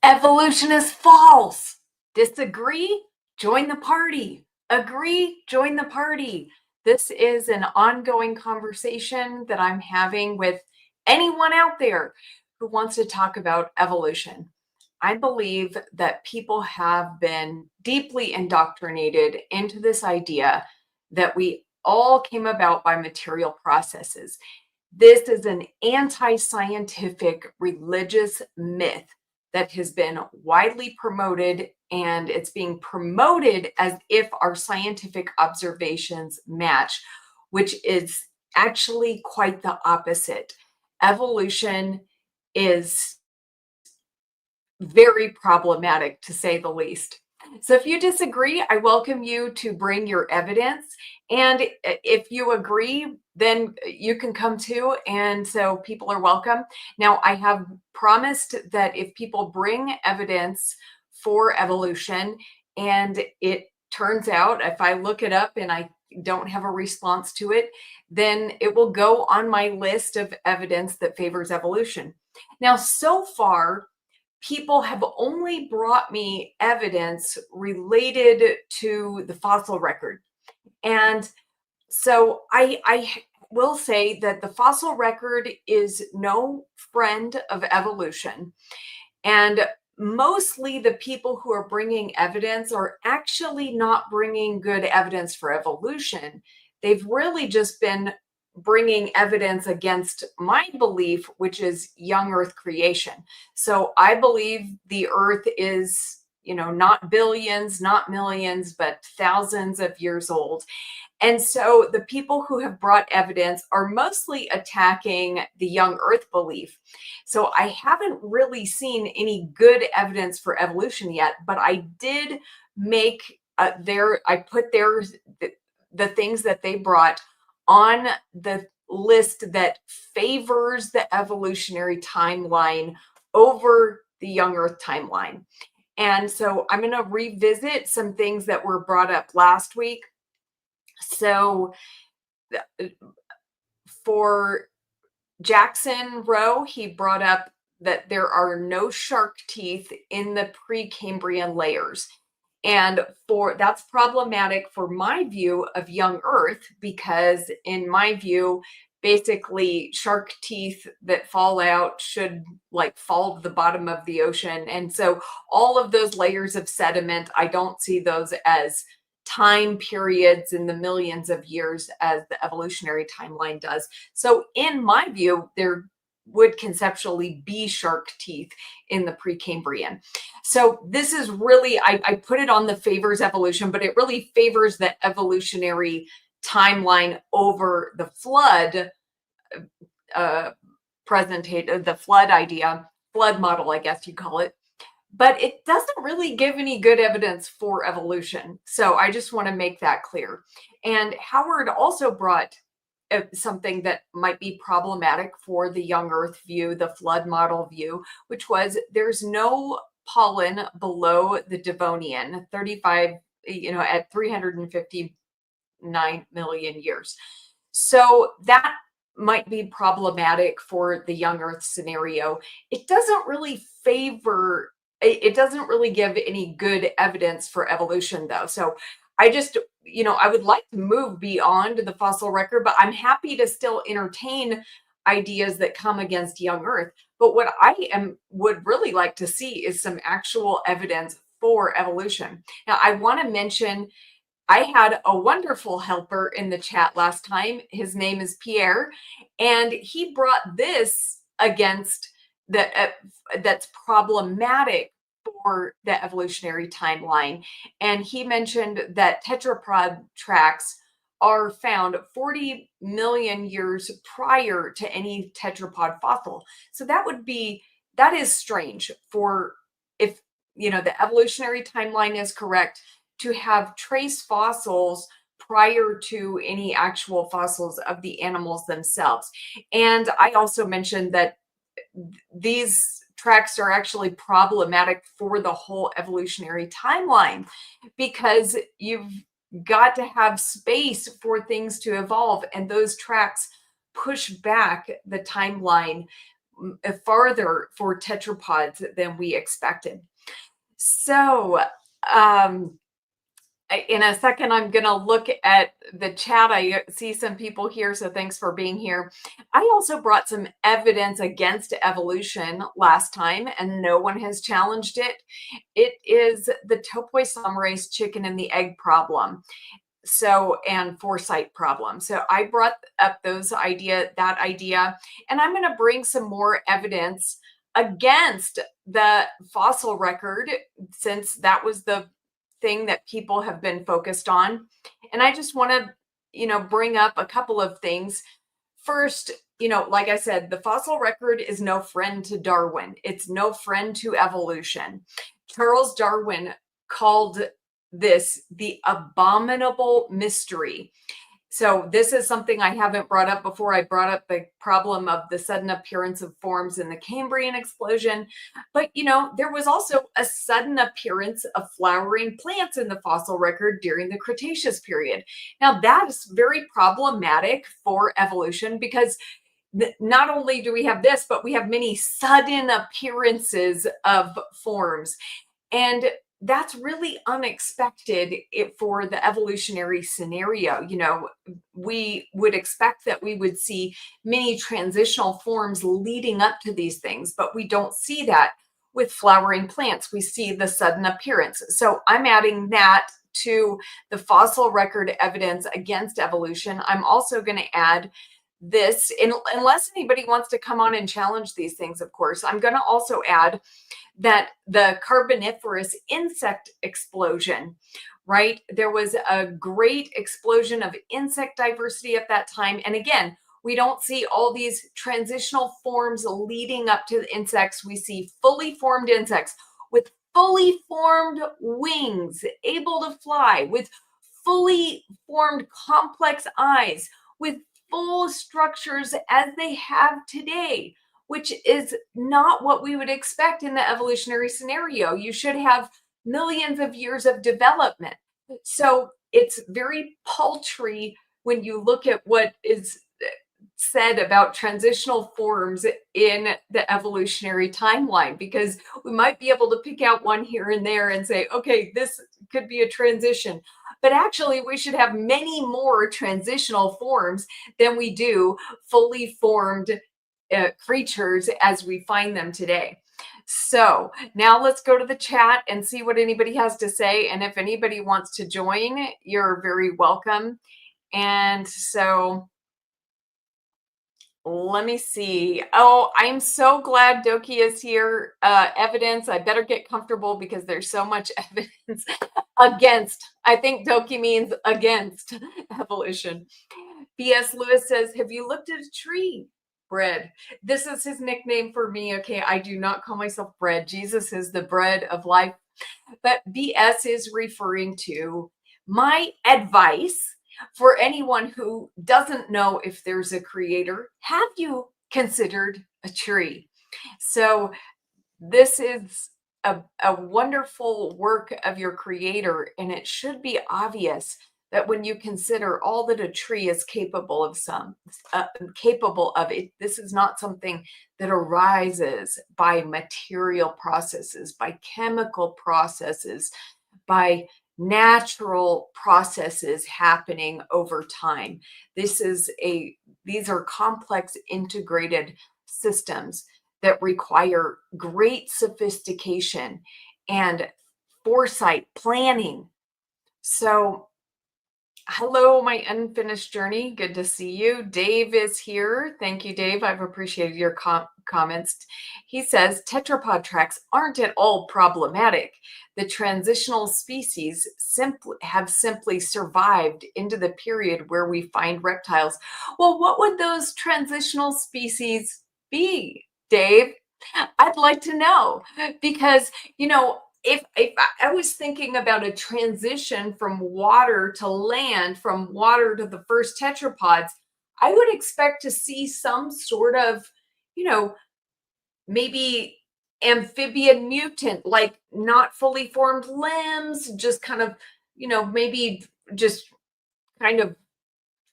Evolution is false. Disagree? Join the party. Agree? Join the party. This is an ongoing conversation that I'm having with anyone out there who wants to talk about evolution. I believe that people have been deeply indoctrinated into this idea that we all came about by material processes. This is an anti-scientific religious myth that has been widely promoted, and it's being promoted as if our scientific observations match, which is actually quite the opposite. Evolution is very problematic, to say the least. So if you disagree, I welcome you to bring your evidence. And if you agree, then you can come too. And so people are welcome. Now, I have promised that if people bring evidence for evolution and it turns out, if I look it up and I don't have a response to it, then it will go on my list of evidence that favors evolution. Now, so far, people have only brought me evidence related to the fossil record. And so I will say that the fossil record is no friend of evolution. And mostly the people who are bringing evidence are actually not bringing good evidence for evolution. They've really just been bringing evidence against my belief, which is young Earth creation. So I believe the Earth is, not billions, not millions, but thousands of years old. And so the people who have brought evidence are mostly attacking the young Earth belief. So I haven't really seen any good evidence for evolution yet, but I did make I put the things that they brought on the list that favors the evolutionary timeline over the young Earth timeline. And so I'm going to revisit some things that were brought up last week. So for Jackson Rowe, he brought up that there are no shark teeth in the Precambrian layers. And that's problematic for my view of young Earth, because in my view, basically shark teeth that fall out should fall to the bottom of the ocean. And so all of those layers of sediment, I don't see those as time periods in the millions of years as the evolutionary timeline does. So in my view, there would conceptually be shark teeth in the Precambrian. So this is really, I put it on the favors evolution, but it really favors the evolutionary timeline over the flood the flood idea, flood model, I guess you call it. But it doesn't really give any good evidence for evolution. So I just want to make that clear. And Howard also brought something that might be problematic for the young Earth view, the flood model view, which was there's no pollen below the Devonian, 35, at 359 million years. So that might be problematic for the young Earth scenario. It doesn't really give any good evidence for evolution, though. So I just, I would like to move beyond the fossil record, but I'm happy to still entertain ideas that come against young Earth. But what I would really like to see is some actual evidence for evolution. Now, I want to mention I had a wonderful helper in the chat last time. His name is Pierre, and he brought this against that's problematic for the evolutionary timeline. And he mentioned that tetrapod tracks are found 40 million years prior to any tetrapod fossil. So that is strange for if, the evolutionary timeline is correct, to have trace fossils prior to any actual fossils of the animals themselves. And I also mentioned that these tracks are actually problematic for the whole evolutionary timeline, because you've got to have space for things to evolve, and those tracks push back the timeline farther for tetrapods than we expected. So, um, in a second, I'm going to look at the chat. I see some people here, so thanks for being here. I also brought some evidence against evolution last time, and no one has challenged it. It is the topoisomerase chicken and the egg problem. And foresight problem. So I brought up that idea, and I'm going to bring some more evidence against the fossil record, since that was the thing that people have been focused on. And I just want to, bring up a couple of things. First, like I said, the fossil record is no friend to Darwin. It's no friend to evolution. Charles Darwin called this the abominable mystery. So this is something I haven't brought up before. I brought up the problem of the sudden appearance of forms in the Cambrian explosion. But, there was also a sudden appearance of flowering plants in the fossil record during the Cretaceous period. Now, that is very problematic for evolution, because not only do we have this, but we have many sudden appearances of forms. And that's really unexpected for the evolutionary scenario. We would expect that we would see many transitional forms leading up to these things, but we don't see that with flowering plants. We see the sudden appearance. So I'm adding that to the fossil record evidence against evolution. I'm also going to add this, unless anybody wants to come on and challenge these things, of course. I'm going to also add that the Carboniferous insect explosion, right? There was a great explosion of insect diversity at that time. And again, we don't see all these transitional forms leading up to the insects. We see fully formed insects with fully formed wings, able to fly, with fully formed complex eyes, with full structures as they have today, which is not what we would expect in the evolutionary scenario. You should have millions of years of development. So it's very paltry when you look at what is said about transitional forms in the evolutionary timeline, because we might be able to pick out one here and there and say, okay, this could be a transition. But actually, we should have many more transitional forms than we do fully formed creatures as we find them today. So now let's go to the chat and see what anybody has to say. And if anybody wants to join, you're very welcome. And so let me see. Oh, I'm so glad Doki is here. Evidence. I better get comfortable because there's so much evidence against. I think Doki means against evolution. B.S. Lewis says, have you looked at a tree? Bread. This is his nickname for me. Okay, I do not call myself bread. Jesus is the bread of life. But BS is referring to my advice for anyone who doesn't know if there's a creator. Have you considered a tree? So this is a wonderful work of your creator, and it should be obvious that when you consider all that a tree is capable of, this is not something that arises by material processes, by chemical processes, by natural processes happening over time. These are complex integrated systems that require great sophistication and foresight, planning. So hello, my unfinished journey. Good to see you. Dave is here. Thank you, Dave. I've appreciated your comments. He says tetrapod tracks aren't at all problematic. The transitional species have simply survived into the period where we find reptiles. Well, what would those transitional species be, Dave? I'd like to know, because, if I was thinking about a transition from water to land, from water to the first tetrapods, I would expect to see some sort of, maybe amphibian mutant, like not fully formed limbs, just kind of, maybe just kind of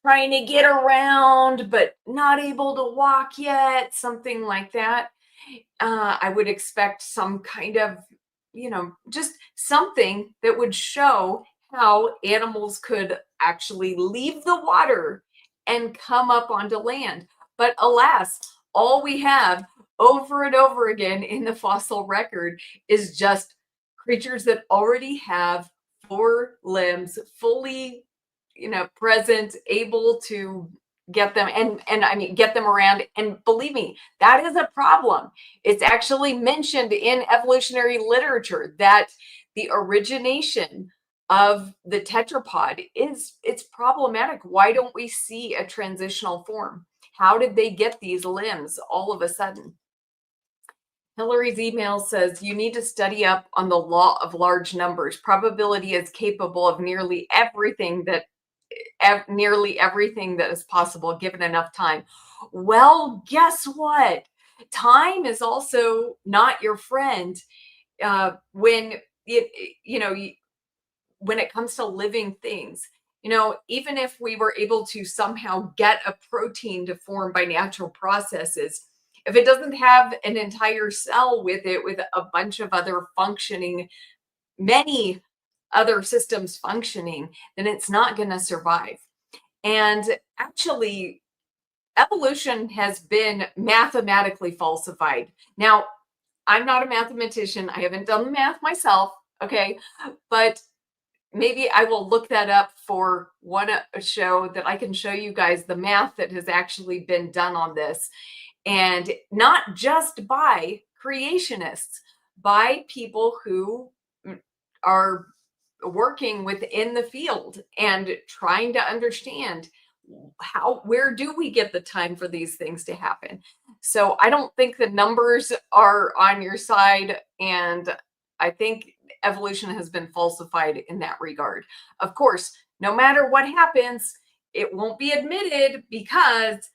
trying to get around, but not able to walk yet, something like that. I would expect some kind of, just something that would show how animals could actually leave the water and come up onto land. But alas, all we have over and over again in the fossil record is just creatures that already have four limbs, fully, present, able to get them and I mean get them around. And believe me, that is a problem. It's actually mentioned in evolutionary literature that the origination of the tetrapod is it's problematic. Why don't we see a transitional form? How did they get these limbs all of a sudden? Hillary's email says you need to study up on the law of large numbers. Probability is capable of nearly everything that is possible given enough time. Well, guess what? Time is also not your friend when when it comes to living things. Even if we were able to somehow get a protein to form by natural processes, if it doesn't have an entire cell with it, with a bunch of other functioning, many other systems functioning, then it's not going to survive. And actually, evolution has been mathematically falsified. Now, I'm not a mathematician. I haven't done the math myself. Okay. But maybe I will look that up for a show that I can show you guys the math that has actually been done on this. And not just by creationists, by people who are working within the field and trying to understand where do we get the time for these things to happen. So I don't think the numbers are on your side, and I think evolution has been falsified in that regard. Of course, no matter what happens, it won't be admitted because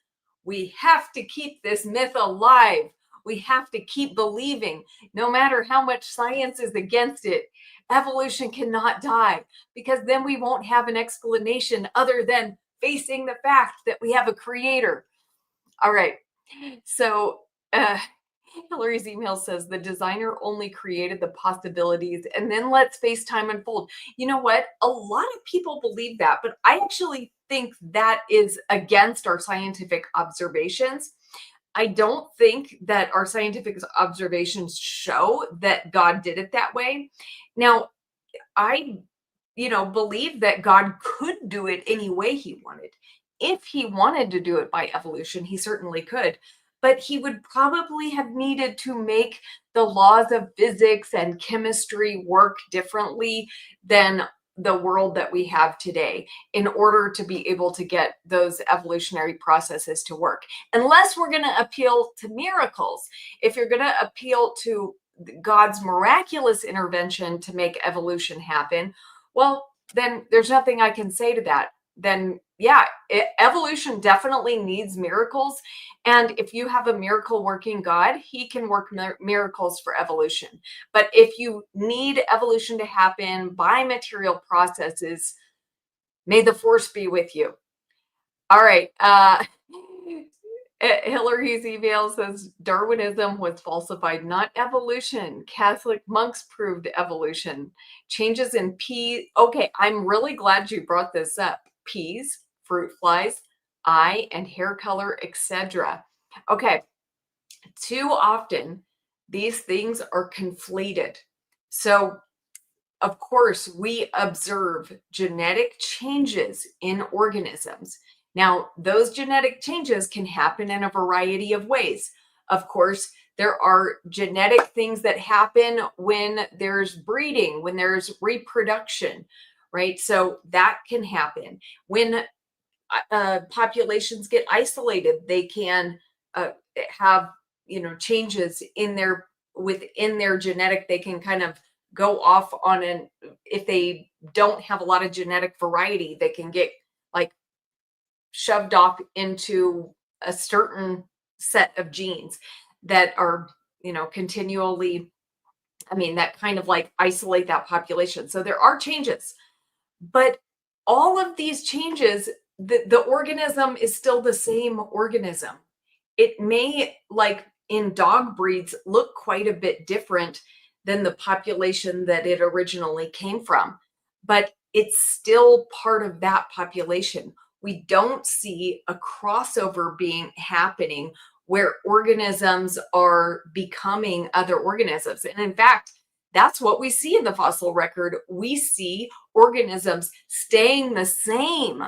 we have to keep this myth alive. We have to keep believing, no matter how much science is against it. Evolution cannot die, because then we won't have an explanation other than facing the fact that we have a creator. All right. So, Hillary's email says the designer only created the possibilities and then let space time unfold. You know what? A lot of people believe that, but I actually think that is against our scientific observations. I don't think that our scientific observations show that God did it that way. Now, I believe that God could do it any way he wanted. If he wanted to do it by evolution, he certainly could. But he would probably have needed to make the laws of physics and chemistry work differently than the world that we have today in order to be able to get those evolutionary processes to work. Unless we're going to appeal to miracles. If you're going to appeal to God's miraculous intervention to make evolution happen, well, then there's nothing I can say to that. Then, yeah, evolution definitely needs miracles. And if you have a miracle working God, he can work miracles for evolution. But if you need evolution to happen by material processes, may the force be with you. All right. Hillary's email says Darwinism was falsified, not evolution. Catholic monks proved evolution. Changes in peas. Okay, I'm really glad you brought this up. Peas, fruit flies, eye and hair color, etc. Okay, too often these things are conflated. So, of course, we observe genetic changes in organisms. Now, those genetic changes can happen in a variety of ways. Of course, there are genetic things that happen when there's breeding, when there's reproduction, right? So that can happen. When populations get isolated, they can have, changes within their genetic. They can kind of go off on if they don't have a lot of genetic variety, they can get like shoved off into a certain set of genes that are, continually, that kind of like isolate that population. So there are changes, but all of these changes the organism is still the same organism. It may, like in dog breeds, look quite a bit different than the population that it originally came from, but it's still part of that population. We don't see a crossover being happening where organisms are becoming other organisms. And in fact, that's what we see in the fossil record. We see organisms staying the same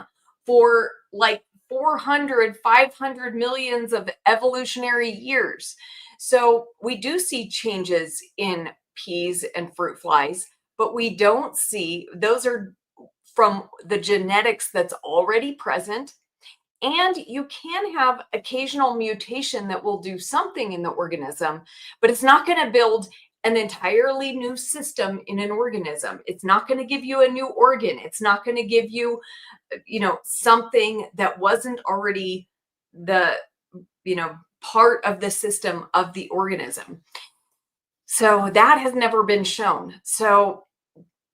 for like 400, 500 millions of evolutionary years. So we do see changes in peas and fruit flies, but we don't see, those are from the genetics that's already present. And you can have occasional mutation that will do something in the organism, but it's not going to build an entirely new system in an organism. It's not going to give you a new organ. It's not going to give you, something that wasn't already the, part of the system of the organism. So that has never been shown. So,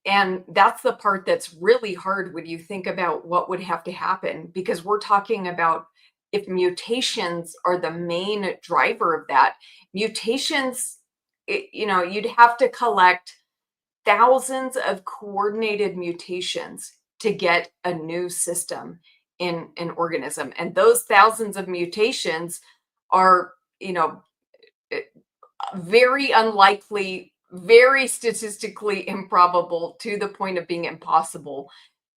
and that's the part that's really hard when you think about what would have to happen, because we're talking about if mutations are the main driver of that, mutations, you'd have to collect thousands of coordinated mutations to get a new system in an organism. And those thousands of mutations are, very unlikely, very statistically improbable, to the point of being impossible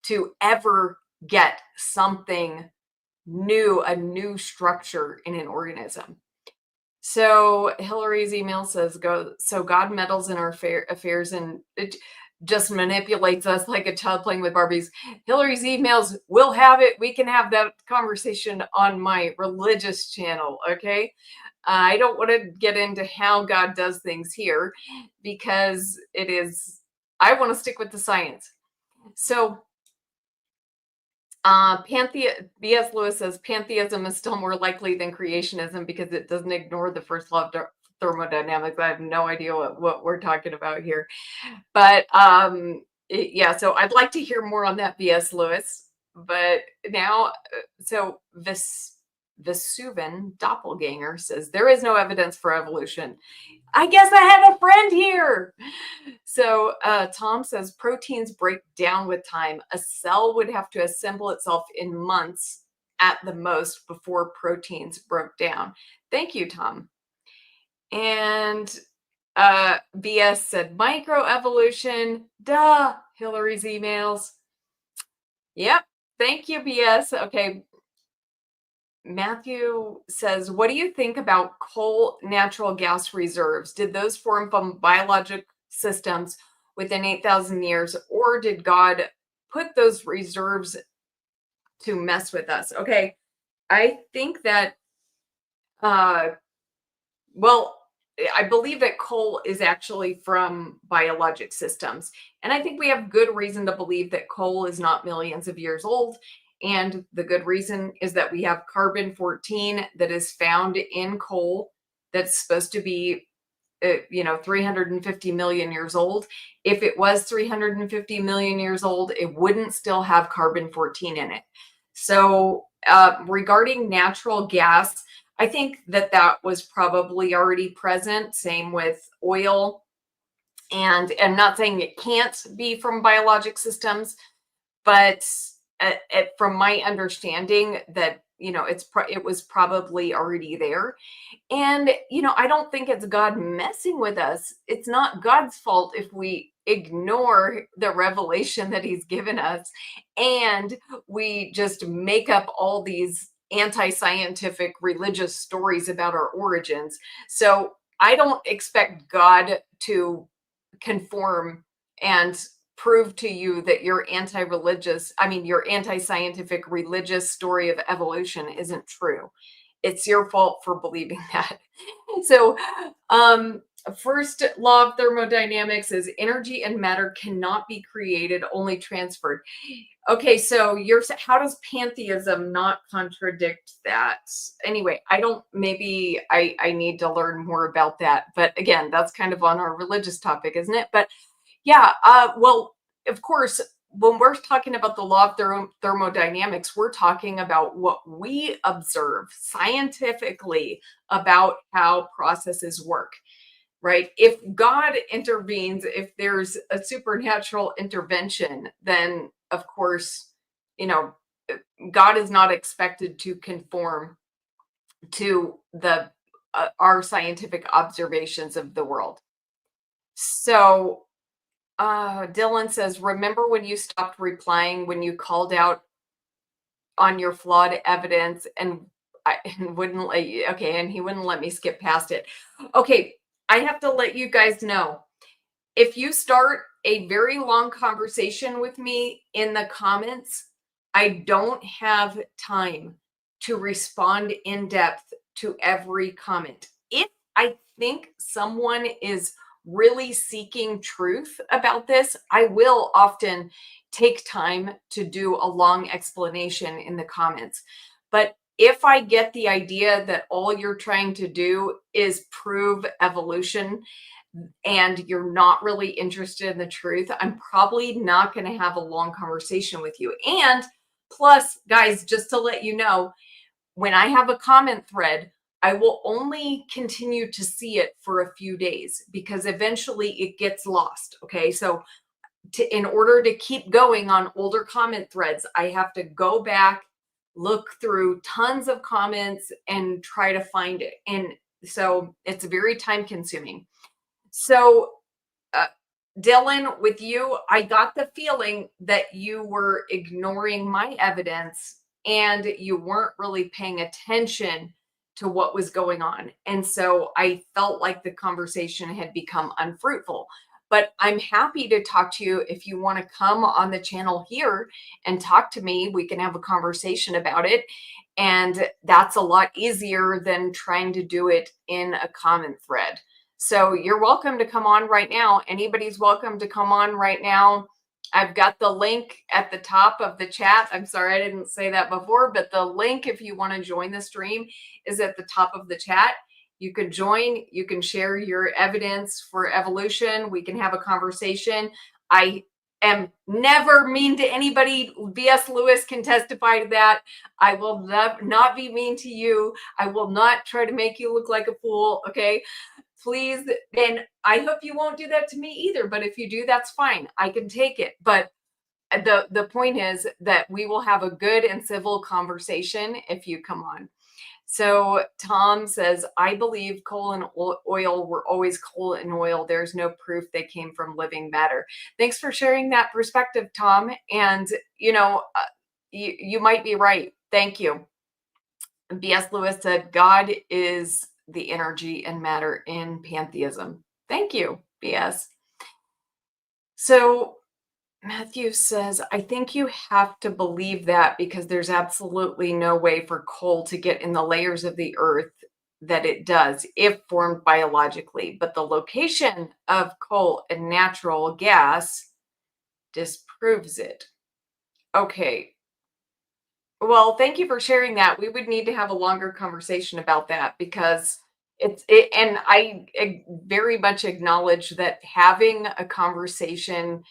to ever get something new, a new structure in an organism. So Hillary's email says, so God meddles in our affairs and it just manipulates us like a child playing with Barbies. Hillary's emails, we'll have it. We can have that conversation on my religious channel, okay? I don't want to get into how God does things here because I want to stick with the science. So B.S. Lewis says pantheism is still more likely than creationism because it doesn't ignore the first law of thermodynamics. I have no idea what we're talking about here. But yeah, so I'd like to hear more on that, B.S. Lewis. But now, so Vesuvan Doppelganger says, there is no evidence for evolution. I guess I have a friend here. So Tom says, proteins break down with time. A cell would have to assemble itself in months at the most before proteins broke down. Thank you, Tom. And BS said, microevolution. Duh, Hillary's emails. Yep. Thank you, BS. Okay. Matthew says, what do you think about coal natural gas reserves? Did those form from biologic systems within 8,000 years, or did God put those reserves to mess with us? Okay, I think that, well, I believe that coal is actually from biologic systems. And I think we have good reason to believe that coal is not millions of years old. And the good reason is that we have carbon-14 that is found in coal that's supposed to be, 350 million years old. If it was 350 million years old, it wouldn't still have carbon-14 in it. So regarding natural gas, I think that was probably already present. Same with oil. And I'm not saying it can't be from biologic systems, but from my understanding that, it was probably already there. And, I don't think it's God messing with us. It's not God's fault if we ignore the revelation that he's given us and we just make up all these anti-scientific religious stories about our origins. So I don't expect God to conform and prove to you that your your anti-scientific religious story of evolution isn't true. It's your fault for believing that. So first law of thermodynamics is energy and matter cannot be created, only transferred. Okay, so how does pantheism not contradict that? Anyway, maybe I need to learn more about that. But again, that's kind of on our religious topic, isn't it? But yeah, well, of course, when we're talking about the law of thermodynamics, we're talking about what we observe scientifically about how processes work, right? If God intervenes, if there's a supernatural intervention, then of course, you know, God is not expected to conform to the our scientific observations of the world. So Dylan says, remember when you stopped replying when you called out on your flawed evidence and and wouldn't let you, okay, and he wouldn't let me skip past it. Okay, I have to let you guys know, if you start a very long conversation with me in the comments, I don't have time to respond in depth to every comment. If I think someone is really seeking truth about this, I will often take time to do a long explanation in the comments. But if I get the idea that all you're trying to do is prove evolution and you're not really interested in the truth, I'm probably not going to have a long conversation with you. And plus, guys, just to let you know, when I have a comment thread, I will only continue to see it for a few days because eventually it gets lost. Okay. So, in order to keep going on older comment threads, I have to go back, look through tons of comments, and try to find it. And so it's very time consuming. So, uh, Dylan, with you, I got the feeling that you were ignoring my evidence and you weren't really paying attention to what was going on. And so I felt like the conversation had become unfruitful. But I'm happy to talk to you if you want to come on the channel here and talk to me. We can have a conversation about it. And that's a lot easier than trying to do it in a comment thread. So you're welcome to come on right now. Anybody's welcome to come on right now. I've got the link at the top of the chat. I'm sorry I didn't say that before, but the link, if you want to join the stream, is at the top of the chat. You can join, you can share your evidence for evolution. We can have a conversation. I am never mean to anybody. B.S. Lewis can testify to that. I will not be mean to you. I will not try to make you look like a fool. Okay. Please, and I hope you won't do that to me either. But if you do, that's fine. I can take it. But the point is that we will have a good and civil conversation if you come on. So Tom says, I believe coal and oil were always coal and oil. There's no proof they came from living matter. Thanks for sharing that perspective, Tom. And, you might be right. Thank you. B.S. Lewis said, God is the energy and matter in pantheism. Thank you, B.S. So Matthew says, I think you have to believe that because there's absolutely no way for coal to get in the layers of the earth that it does if formed biologically. But the location of coal and natural gas disproves it. Okay. Well, thank you for sharing that. We would need to have a longer conversation about that because and I very much acknowledge that having a conversation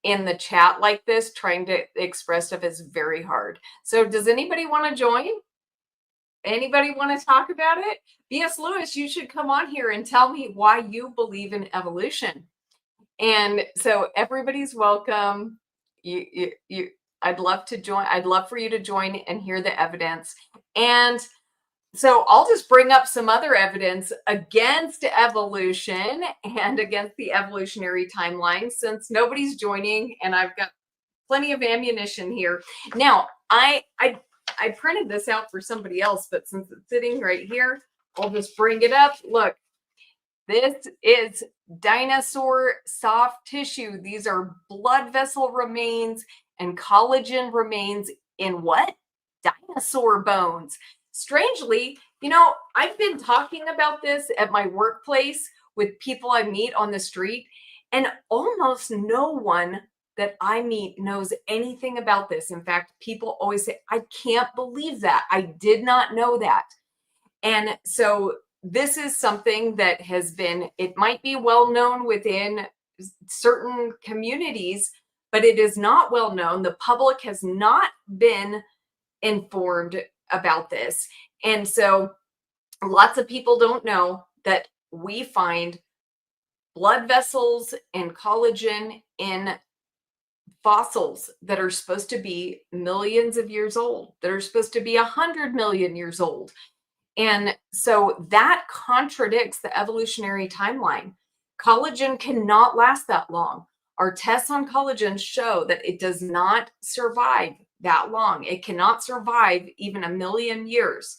in the chat like this, trying to express stuff is very hard. So does anybody want to join? Anybody want to talk about it? B.S. Lewis, you should come on here and tell me why you believe in evolution. And so everybody's welcome. I'd love to join. I'd love for you to join and hear the evidence. And so I'll just bring up some other evidence against evolution and against the evolutionary timeline since nobody's joining and I've got plenty of ammunition here. Now, I printed this out for somebody else, but since it's sitting right here, I'll just bring it up. Look, this is dinosaur soft tissue. These are blood vessel remains and collagen remains in what? Dinosaur bones. Strangely, I've been talking about this at my workplace with people I meet on the street, and almost no one that I meet knows anything about this. In fact, people always say, I can't believe that. I did not know that. And so this is something that has been, it might be well known within certain communities, but it is not well known. The public has not been informed about this. And so lots of people don't know that we find blood vessels and collagen in fossils that are supposed to be millions of years old, that are supposed to be 100 million years old. And so that contradicts the evolutionary timeline. Collagen cannot last that long. Our tests on collagen show that it does not survive that long. It cannot survive even 1 million years.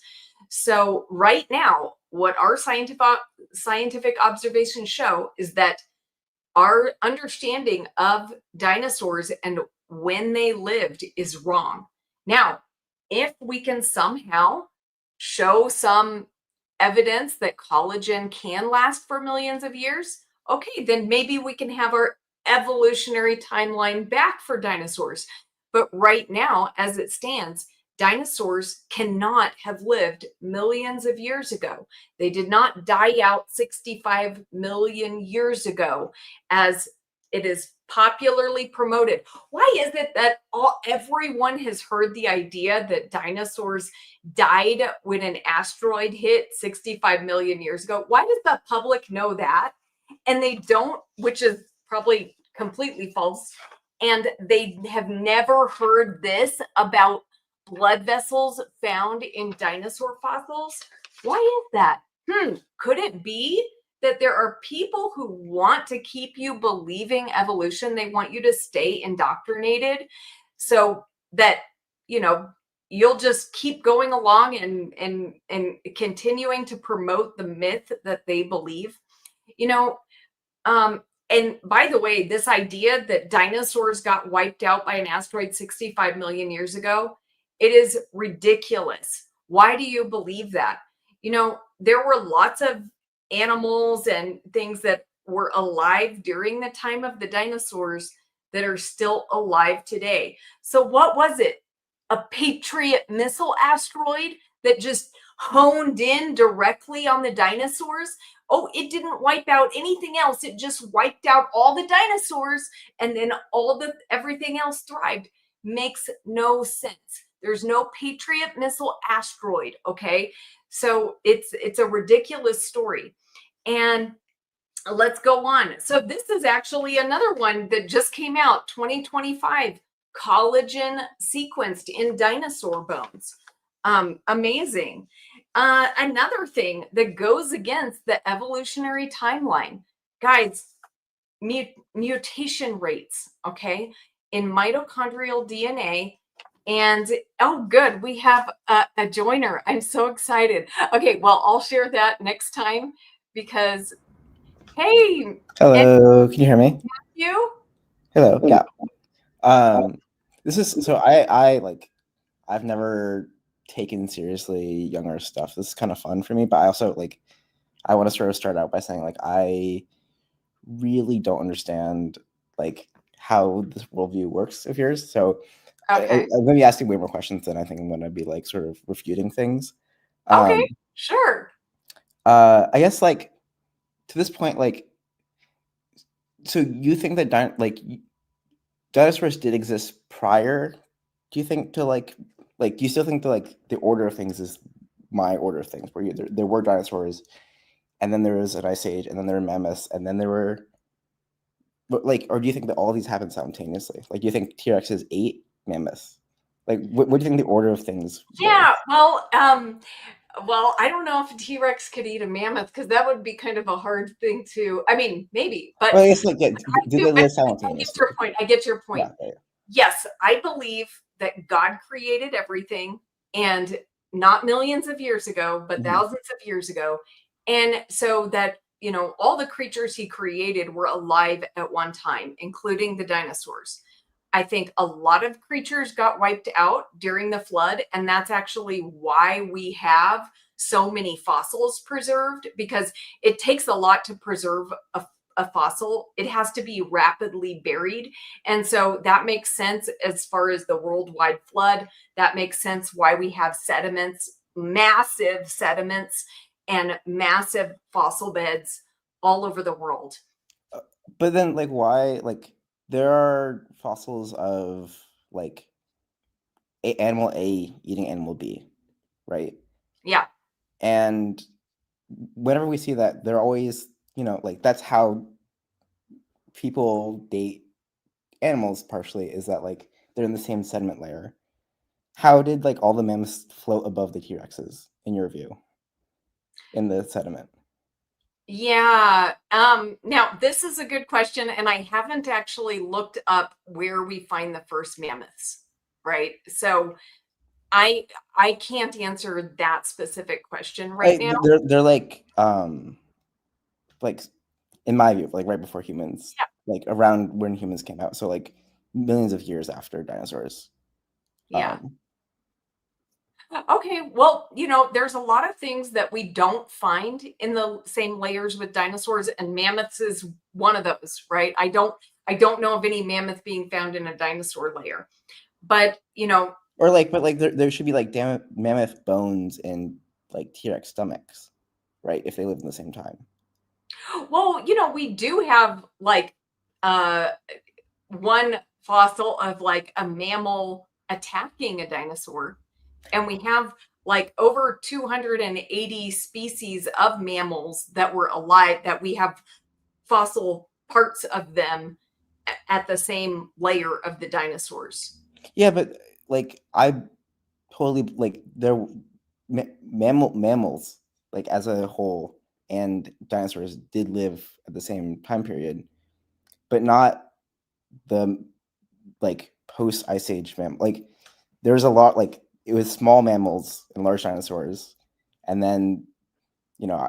So, right now, what our scientific observations show is that our understanding of dinosaurs and when they lived is wrong. Now, if we can somehow show some evidence that collagen can last for millions of years, okay, then maybe we can have our evolutionary timeline back for dinosaurs. But right now, as it stands, dinosaurs cannot have lived millions of years ago. They did not die out 65 million years ago, as it is popularly promoted. Why is it that everyone has heard the idea that dinosaurs died when an asteroid hit 65 million years ago? Why does the public know that? And they don't, which is probably completely false. And they have never heard this about blood vessels found in dinosaur fossils. Why is that? Could it be that there are people who want to keep you believing evolution? They want you to stay indoctrinated so that, you'll just keep going along and continuing to promote the myth that they believe. You know, and by the way, this idea that dinosaurs got wiped out by an asteroid 65 million years ago, it is ridiculous. Why do you believe that? There were lots of animals and things that were alive during the time of the dinosaurs that are still alive today. So, what was it? A Patriot missile asteroid that just honed in directly on the dinosaurs? Oh, it didn't wipe out anything else. It just wiped out all the dinosaurs, and then everything else thrived. Makes no sense. There's no Patriot missile asteroid, okay? So it's a ridiculous story. And let's go on. So this is actually another one that just came out, 2025, collagen sequenced in dinosaur bones. Amazing. Another thing that goes against the evolutionary timeline, guys, mutation rates, okay, in mitochondrial DNA. And oh, good, we have a joiner. I'm so excited. Okay, well, I'll share that next time because, hey, Hello, can you hear me? you? Hello, yeah. This is so I like I've never taken seriously young earth stuff. This is kind of fun for me, but I also I want to sort of start out by saying I really don't understand how this worldview works of yours. So Okay. I'm gonna be asking way more questions than I think I'm gonna be sort of refuting things. Okay, Um, sure. I guess to this point, so you think that dinosaurs did exist prior, do you think, to do you still think that the order of things is my order of things, where there were dinosaurs, and then there was an ice age, and then there were mammoths, and then there were, but or do you think that all these happened simultaneously? Do you think T-Rexes ate mammoths? What do you think the order of things were? Yeah, well, I don't know if a T-Rex could eat a mammoth because that would be kind of a hard thing to, I mean, maybe, but Well, I guess I did do, they I live get simultaneously? your point. I get your point. Yeah, yeah, Yes, I believe that God created everything and not millions of years ago, but yeah. thousands of years ago. And so that, all the creatures he created were alive at one time, including the dinosaurs. I think a lot of creatures got wiped out during the flood, and that's actually why we have so many fossils preserved, because it takes a lot to preserve a fossil. It has to be rapidly buried. And so that makes sense as far as the worldwide flood. That makes sense why we have sediments, massive sediments, and massive fossil beds all over the world. But then, why, there are fossils of like animal A eating animal B, right? Yeah. And whenever we see that, they're always, like that's how people date animals partially, is that like they're in the same sediment layer. How did like all the mammoths float above the T-Rexes in your view in the sediment? Yeah. Now this is a good question, and I haven't actually looked up where we find the first mammoths, right? So I I can't answer that specific question right now. They're like in my view, like right before humans, like around when humans came out. So like millions of years after dinosaurs. Yeah. Um, Okay, well, there's a lot of things that we don't find in the same layers with dinosaurs, and mammoths is one of those, right? I don't know of any mammoth being found in a dinosaur layer. But, or like, but like there should be like mammoth bones in like T-Rex stomachs, right? If they lived in the same time. well, we do have like uh one fossil of like a mammal attacking a dinosaur, and we have like over 280 species of mammals that were alive that we have fossil parts of them at the same layer of the dinosaurs. Yeah, but like I totally like they're mammals like as a whole and dinosaurs did live at the same time period, but not the like post ice age like there's a lot like it was small mammals and large dinosaurs, and then you know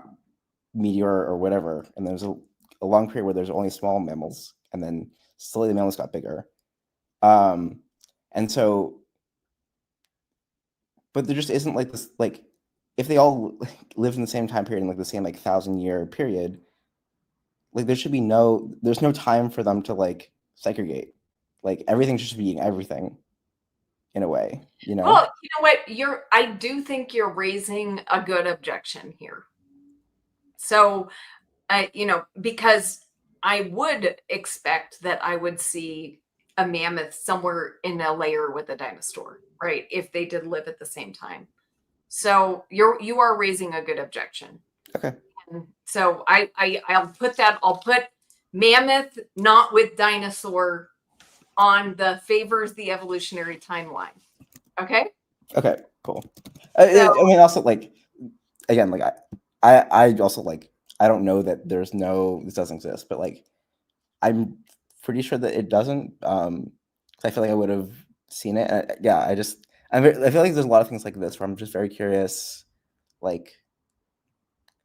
meteor or whatever, and there's a long period where there's only small mammals, and then slowly the mammals got bigger. um and so but there just isn't like this like if they all lived in the same time period in like the same like 1,000 year period, like there's no time for them to like segregate. Like everything should be eating everything in a way, you know? Well, you know what? I do think you're raising a good objection here. So, because I would expect that I would see a mammoth somewhere in a layer with a dinosaur, right? If they did live at the same time. So you are raising a good objection. Okay. And so I'll put mammoth not with dinosaur on the favors the evolutionary timeline. Okay? Okay, cool. So I mean, also like again, like I also like I don't know that this doesn't exist, but like I'm pretty sure that it doesn't. 'Cause I feel like I would have seen it. Yeah, I feel like there's a lot of things like this where I'm just very curious, like,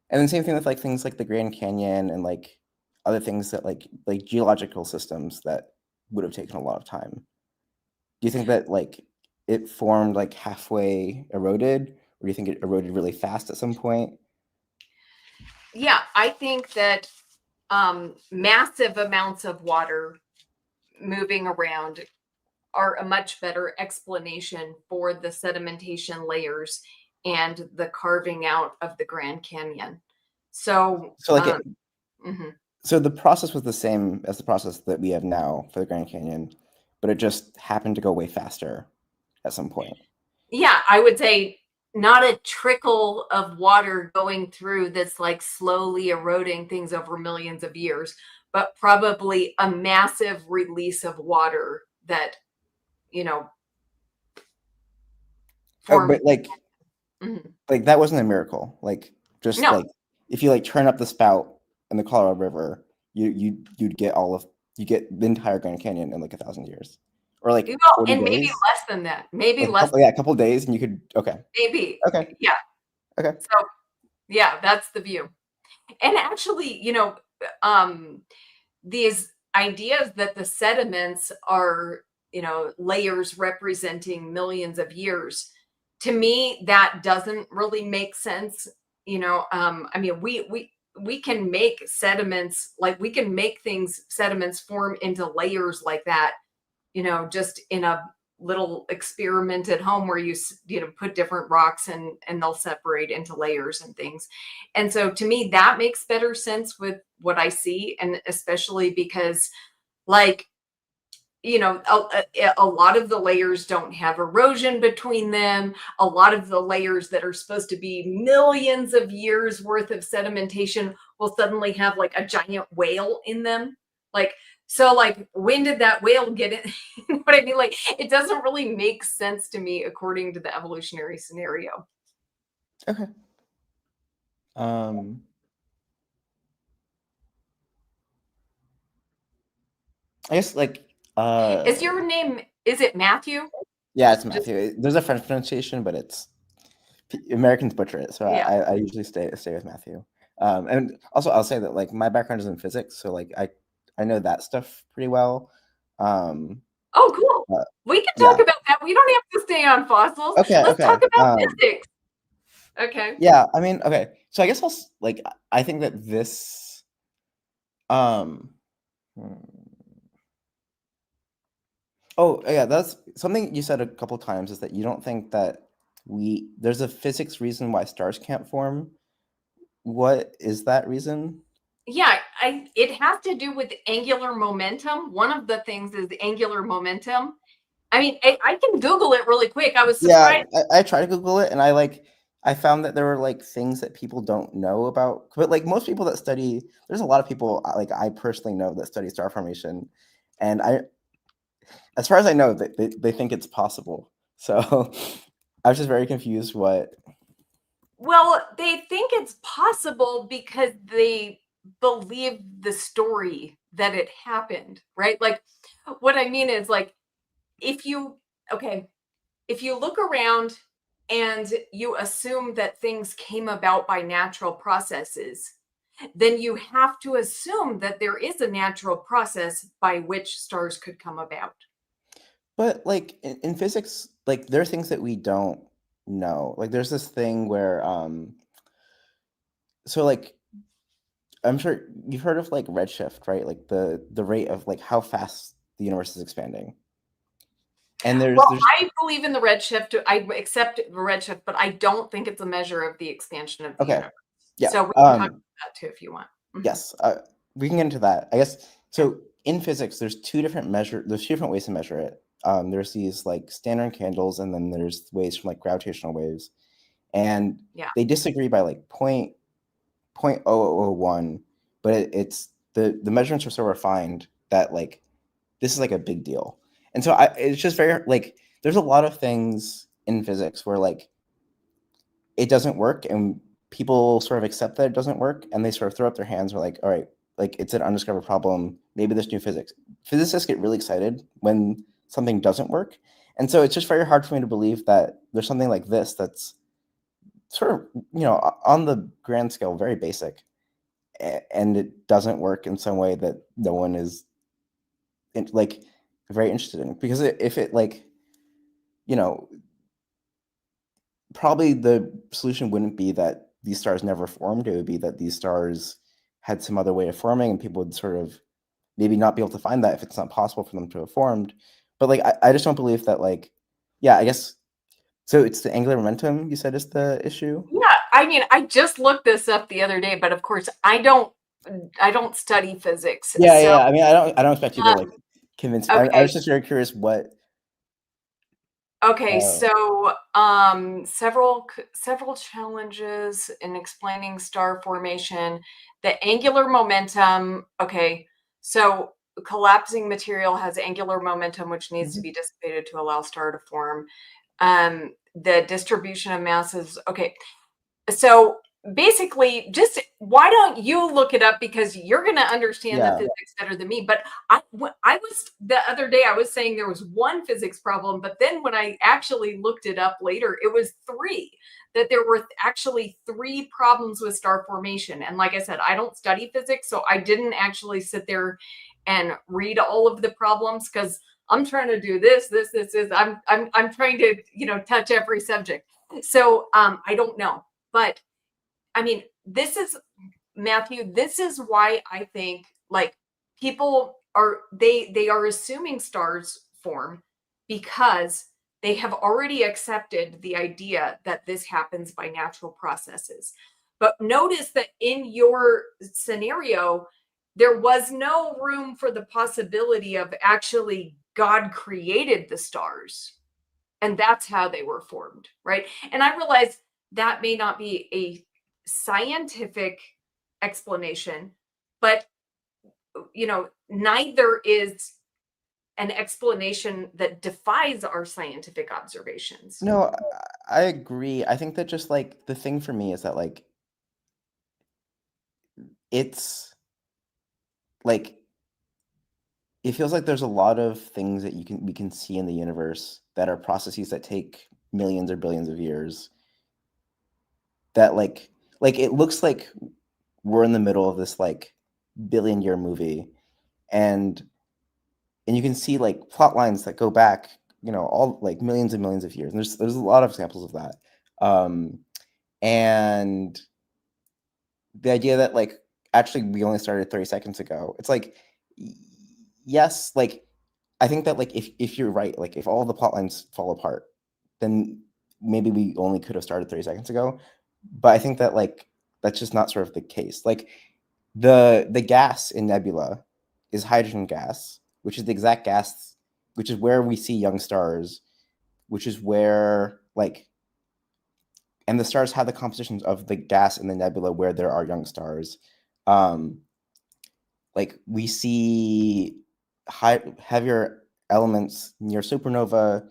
and then same thing with like things like the Grand Canyon and like other things that like geological systems that would have taken a lot of time. Do you think that like it formed like halfway eroded, or do you think it eroded really fast at some point? yeah, I think that massive amounts of water moving around are a much better explanation for the sedimentation layers and the carving out of the Grand Canyon. So, So like mhm. so the process was the same as the process that we have now for the Grand Canyon, but it just happened to go way faster at some point. Yeah, I would say not a trickle of water going through that's like slowly eroding things over millions of years, but probably a massive release of water that, you know, Oh, formed. but Mhm. like that wasn't a miracle. Like just No, like if you like turn up the spout in the Colorado River, you'd get you get the entire Grand Canyon in like 1,000 years, or like well, 40 and maybe days, less than that. Maybe like less, a couple days, and you could maybe. okay, Yeah. okay. So, yeah, that's the view. And actually, um, these ideas that the sediments are, layers representing millions of years, to me, that doesn't really make sense. I mean, we can make sediments like we can make things sediments form into layers like that, just in a little experiment at home where you put different rocks and they'll separate into layers and things. And so to me that makes better sense with what I see, and especially because like a lot of the layers don't have erosion between them. A lot of the layers that are supposed to be millions of years worth of sedimentation will suddenly have like a giant whale in them. Like, so like, when did that whale get in? You know what I mean? Like, it doesn't really make sense to me according to the evolutionary scenario. Okay. Um, I guess like Is your name, is it Matthew? yeah, it's Just, Matthew. There's a French pronunciation, but Americans butcher it, so yeah. I usually stay with Matthew. And also, I'll say that like my background is in physics, so like I know that stuff pretty well. Um, Oh, cool. uh, We can talk yeah. about that. We don't have to stay on fossils. Okay. Let's talk Okay. about physics. Okay. Yeah. I mean, okay. So I guess like I think that this um. hmm, Oh, yeah, that's something you said a couple times is that you don't think that there's a physics reason why stars can't form. What is that reason? Yeah, it has to do with angular momentum. One of the things is angular momentum. I mean, I can Google it really quick. I was Yeah, surprised. I tried to Google it and I found that there were like things that people don't know about. But like most people that study, there's a lot of people like I personally know that study star formation, and as far as I know, they think it's possible. So I was just very confused. What? Well, they think it's possible because they believe the story that it happened, right? Like, what I mean is, like, if you, okay, if you look around and you assume that things came about by natural processes, then you have to assume that there is a natural process by which stars could come about. But like in physics, like there are things that we don't know. Like there's this thing where so like I'm sure you've heard of like redshift, right? Like the rate of like how fast the universe is expanding. And Well, there's I believe in the redshift. I accept the redshift, but I don't think it's a measure of the expansion of the okay. universe. Yeah. So we can talk about that too if you want. Mhm. Yes. We can get into that. I guess Yeah. so in physics there's two different ways to measure it. There's these like standard candles and then there's ways from like gravitational waves. And Yeah. they disagree by like point oh oh one, but it's the measurements are so refined that like this is like a big deal. And so it's just very like there's a lot of things in physics where like it doesn't work and people sort of accept that it doesn't work and they sort of throw up their hands. We're like, all right, like it's an undiscovered problem. Maybe there's new physics. Physicists get really excited when something doesn't work. And so it's just very hard for me to believe that there's something like this that's sort of, on the grand scale, very basic and it doesn't work in some way that no one is like very interested in because if it like you know probably the solution wouldn't be that these stars never formed. It would be that these stars had some other way of forming and people would sort of maybe not be able to find that if it's not possible for them to have formed. But like I just don't believe that like yeah, I guess so it's the angular momentum you said is the issue. Yeah. I mean, I just looked this up the other day, but of course I don't study physics. Yeah, So yeah. I mean, I don't expect you to like um, convince me. I okay. was just very curious what Okay, uh so several challenges in explaining star formation. The angular momentum. Okay, so collapsing material has angular momentum, which needs to mhm. be dissipated to allow star to form. The distribution of masses. Okay, so basically, just why don't you look it up because you're going to understand the Yeah. physics better than me. But I was the other day I was saying there was one physics problem, but then when I actually looked it up later, it was three. That there were actually three problems with star formation. And like I said, I don't study physics, so I didn't actually sit there and read all of the problems because I'm trying to do this. I'm trying to touch every subject. So I don't know. But I mean, this is Matthew, this is why I think like people are they are assuming stars form because they have already accepted the idea that this happens by natural processes. But notice that in your scenario, there was no room for the possibility of actually God created the stars, and that's how they were formed, right? And I realize that may not be a scientific explanation, but neither is an explanation that defies our scientific observations. No, I agree. I think that just like the thing for me is that like it's like it feels like there's a lot of things that we can see in the universe that are processes that take millions or billions of years that like it looks like we're in the middle of this like billion-year movie, and you can see like plot lines that go back, all like millions and millions of years. And there's a lot of examples of that. And the idea that like actually we only started 30 seconds ago, it's like yes, like I think that like if you're right, like if all the plot lines fall apart, then maybe we only could have started 30 seconds ago. But I think that like that's just not sort of the case. Like the gas in nebula is hydrogen gas, which is the exact gas, which is where we see young stars, which is where like, and the stars have the compositions of the gas in the nebula where there are young stars. Like we see heavier elements near supernova.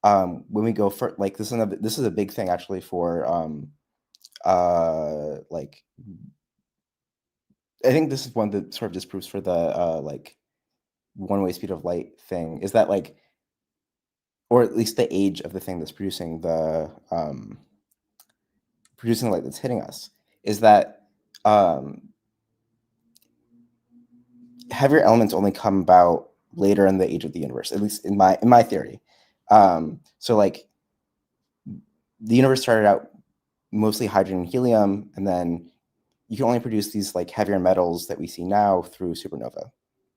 When we go for like this is a big thing actually for like I think this is one that sort of disproves for the like one-way speed of light thing, is that like, or at least the age of the thing that's producing the light that's hitting us, is that heavier elements only come about later in the age of the universe, at least in my theory. So like the universe started out mostly hydrogen and helium, and then you can only produce these like heavier metals that we see now through supernova.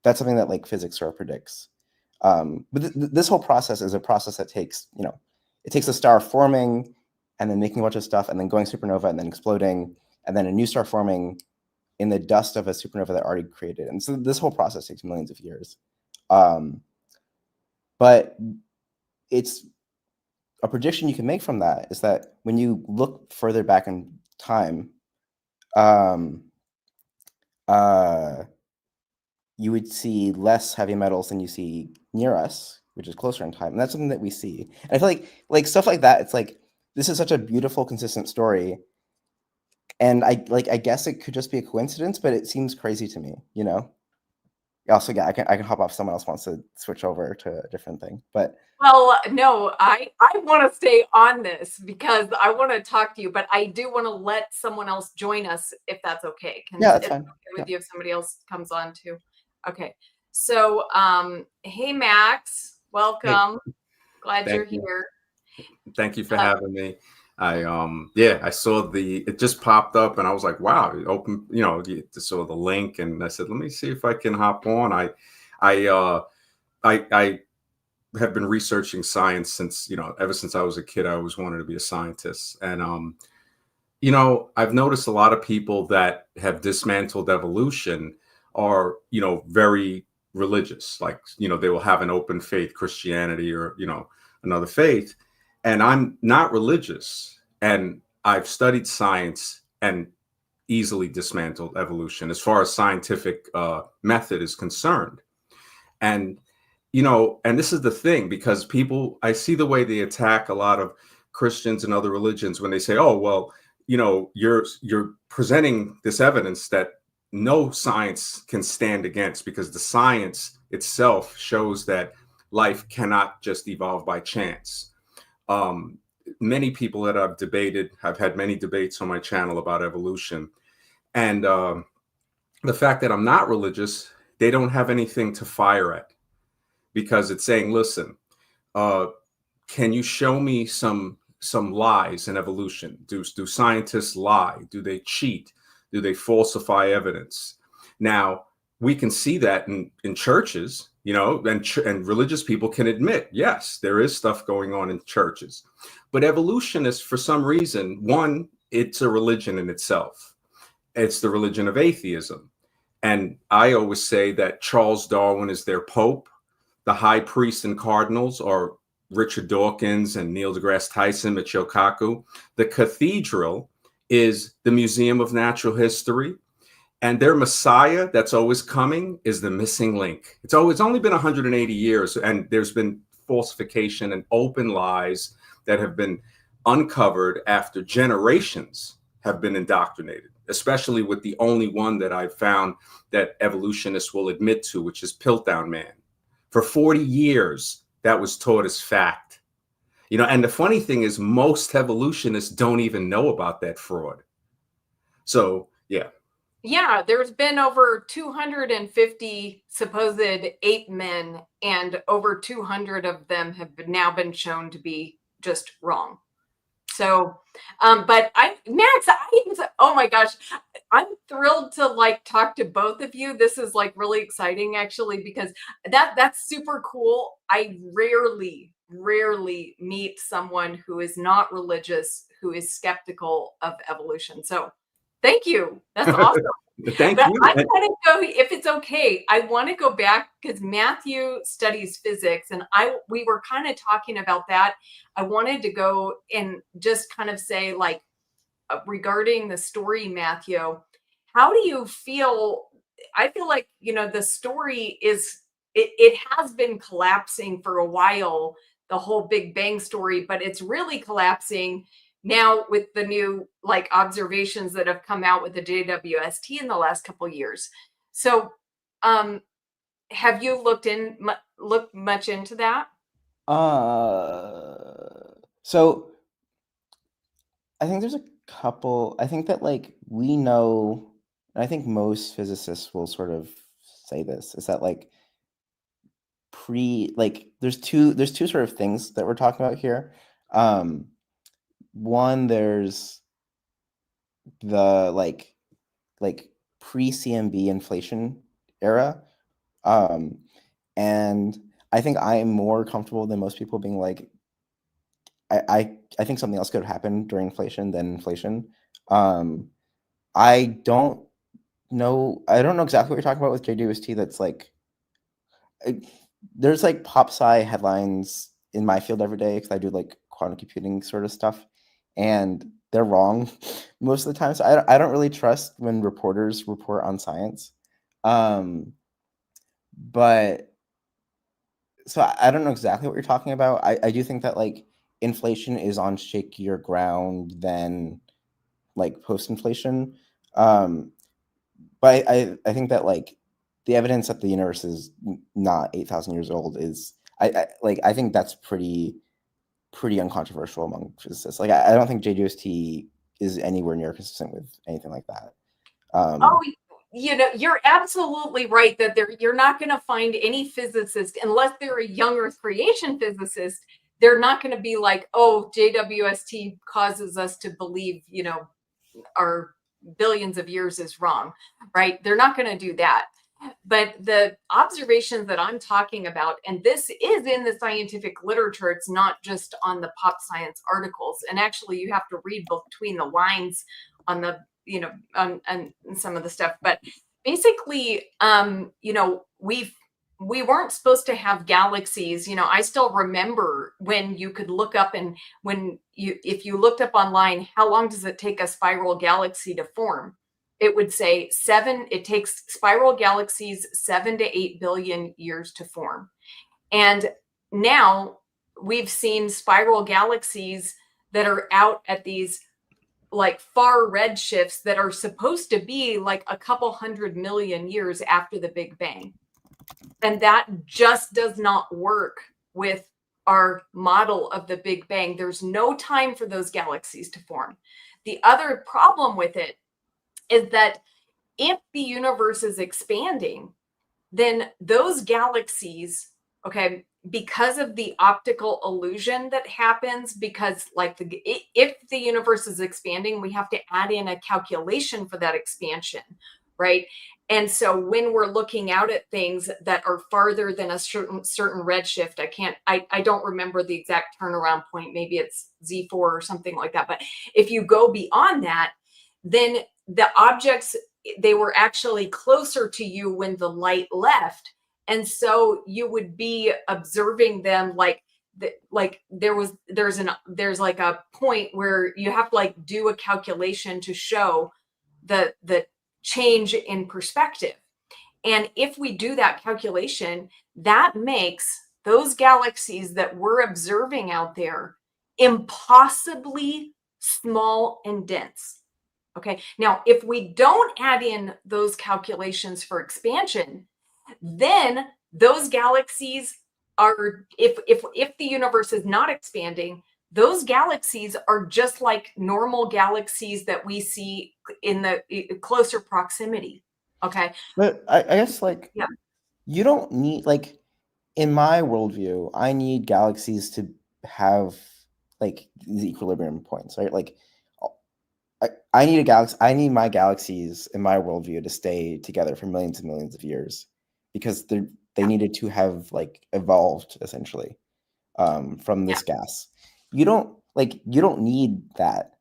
That's something that like physics sort of predicts. But this whole process is a process that takes, it takes a star forming and then making a bunch of stuff and then going supernova and then exploding and then a new star forming in the dust of a supernova that already created. And so this whole process takes millions of years. But it's a prediction you can make from that is that when you look further back in time, you would see less heavy metals than you see near us, which is closer in time. And that's something that we see. And I feel like stuff like that, it's like, this is such a beautiful, consistent story. And I guess it could just be a coincidence, but it seems crazy to me, Also, yeah, I can hop off if someone else wants to switch over to a different thing. But well, no, I want to stay on this because I want to talk to you, but I do want to let someone else join us if that's okay. Yeah, that's it's fine. okay with you if somebody else comes on too? Okay. So, hey Max, welcome. Hey, Glad you're thank you. here. Thank you for having me. I saw it just popped up and I was like, wow, it opened, you saw the link and I said, let me see if I can hop on. I have been researching science since, ever since I was a kid. I always wanted to be a scientist. And I've noticed a lot of people that have dismantled evolution are, very religious. Like, they will have an open faith, Christianity or, another faith. And I'm not religious. And I've studied science and easily dismantled evolution as far as scientific method is concerned. And, and this is the thing, because I see the way they attack a lot of Christians and other religions when they say, oh, well, you're presenting this evidence that no science can stand against, because the science itself shows that life cannot just evolve by chance. Many people that I've had many debates on my channel about evolution. And the fact that I'm not religious, they don't have anything to fire at, because it's saying, listen, can you show me some lies in evolution? Do scientists lie? Do they cheat? Do they falsify evidence? Now, we can see that in churches, and religious people can admit, yes, there is stuff going on in churches. But evolutionists, for some reason, one, it's a religion in itself. It's the religion of atheism. And I always say that Charles Darwin is their pope. The high priests and cardinals are Richard Dawkins and Neil deGrasse Tyson, Michio Kaku. The cathedral is the Museum of Natural History. And their Messiah that's always coming is the missing link. It's only been 180 years, and there's been falsification and open lies that have been uncovered after generations have been indoctrinated, especially with the only one that I've found that evolutionists will admit to, which is Piltdown Man. For 40 years, that was taught as fact. And the funny thing is most evolutionists don't even know about that fraud. So, yeah. Yeah, there's been over 250 supposed ape men, and over 200 of them have now been shown to be just wrong. So, but Max, oh my gosh, I'm thrilled to talk to both of you. This is really exciting actually, because that's super cool. I rarely meet someone who is not religious, who is skeptical of evolution. So thank you. That's awesome. Thank But you. I want to go, if it's okay, I want to go back because Matthew studies physics, and we were kind of talking about that. I wanted to go and just kind of say, regarding the story, Matthew, how do you feel? I feel like, the story it has been collapsing for a while, the whole Big Bang story, but it's really collapsing now with the new observations that have come out with the JWST in the last couple of years. So, have you looked much into that? So I think there's a couple. I think that we know, and I think most physicists will sort of say this, is that there's two sort of things that we're talking about here. One, there's the pre-CMB inflation era. And I think I am more comfortable than most people being I think something else could happen during inflation than inflation. I don't know exactly what you're talking about with JWST. That's there's pop sci headlines in my field every day because I do quantum computing sort of stuff, and they're wrong most of the time. So I don't really trust when reporters report on science. But so I don't know exactly what you're talking about. I do think that inflation is on shakier ground than post-inflation. But I think that the evidence that the universe is not 8,000 years old is I think that's pretty uncontroversial among physicists. I don't think JWST is anywhere near consistent with anything like that. Oh, you're absolutely right that you're not going to find any physicist, unless they're a young Earth creation physicist. They're not going to be like, oh, JWST causes us to believe, our billions of years is wrong, right? They're not going to do that. But the observations that I'm talking about, and this is in the scientific literature, it's not just on the pop science articles. And actually, you have to read between the lines on the, on some of the stuff. But basically, we weren't supposed to have galaxies. I still remember when you could look up, and if you looked up online, how long does it take a spiral galaxy to form? It would say it takes spiral galaxies 7 to 8 billion years to form. And now we've seen spiral galaxies that are out at these far redshifts that are supposed to be a couple 100 million years after the Big Bang. And that just does not work with our model of the Big Bang. There's no time for those galaxies to form. The other problem with it is that if the universe is expanding, then those galaxies, okay, because of the optical illusion that happens, because if the universe is expanding, we have to add in a calculation for that expansion, right? And so when we're looking out at things that are farther than a certain redshift, I don't remember the exact turnaround point. Maybe it's Z4 or something like that. But if you go beyond that, then the objects, they were actually closer to you when the light left. And so you would be observing them like there's like a point where you have to like do a calculation to show the change in perspective. And if we do that calculation, that makes those galaxies that we're observing out there impossibly small and dense. Okay. Now, if we don't add in those calculations for expansion, then those galaxies are, if the universe is not expanding, those galaxies are just like normal galaxies that we see in the closer proximity. Okay. But I guess like Yeah. you don't need like in my worldview, I need galaxies to have like these equilibrium points, right? Like I need a galaxy. I need my galaxies in my worldview to stay together for millions and millions of years because they needed to have like evolved essentially from Yeah. this gas. You don't need that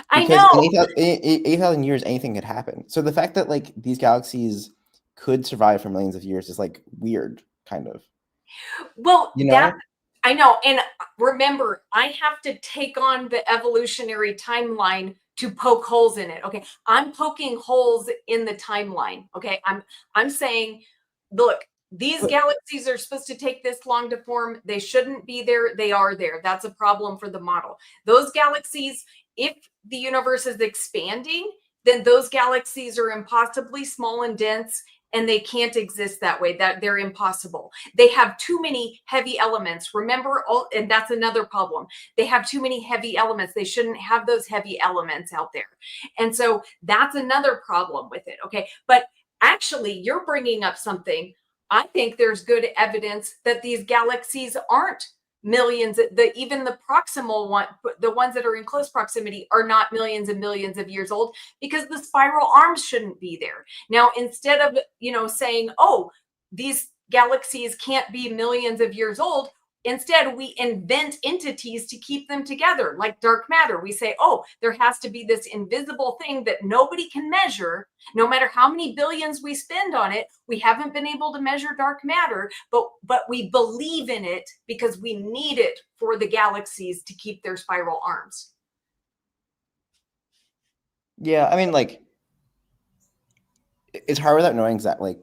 I because know. in 8,000 years anything could happen. So the fact that like these galaxies could survive for millions of years is like weird, kind of. Well, You that know? I know. And remember, I have to take on the evolutionary timeline to poke holes in it. Okay. I'm poking holes in the timeline. Okay. I'm saying, look, these But galaxies are supposed to take this long to form. They shouldn't be there. They are there. That's a problem for the model. Those galaxies, if the universe is expanding, then those galaxies are impossibly small and dense, and they can't exist that way. That they're impossible. They have too many heavy elements. Remember, and that's another problem. They have too many heavy elements. They shouldn't have those heavy elements out there. And so that's another problem with it. Okay. But actually, you're bringing up something. I think there's good evidence that these galaxies aren't millions, even the proximal one, the ones that are in close proximity are not millions and millions of years old, because the spiral arms shouldn't be there. Now, instead of, saying, oh, these galaxies can't be millions of years old, instead we invent entities to keep them together, like dark matter. We say, oh, there has to be this invisible thing that nobody can measure. No matter how many billions we spend on it, we haven't been able to measure dark matter, but we believe in it because we need it for the galaxies to keep their spiral arms. yeah, I mean, like it's hard without knowing exactly,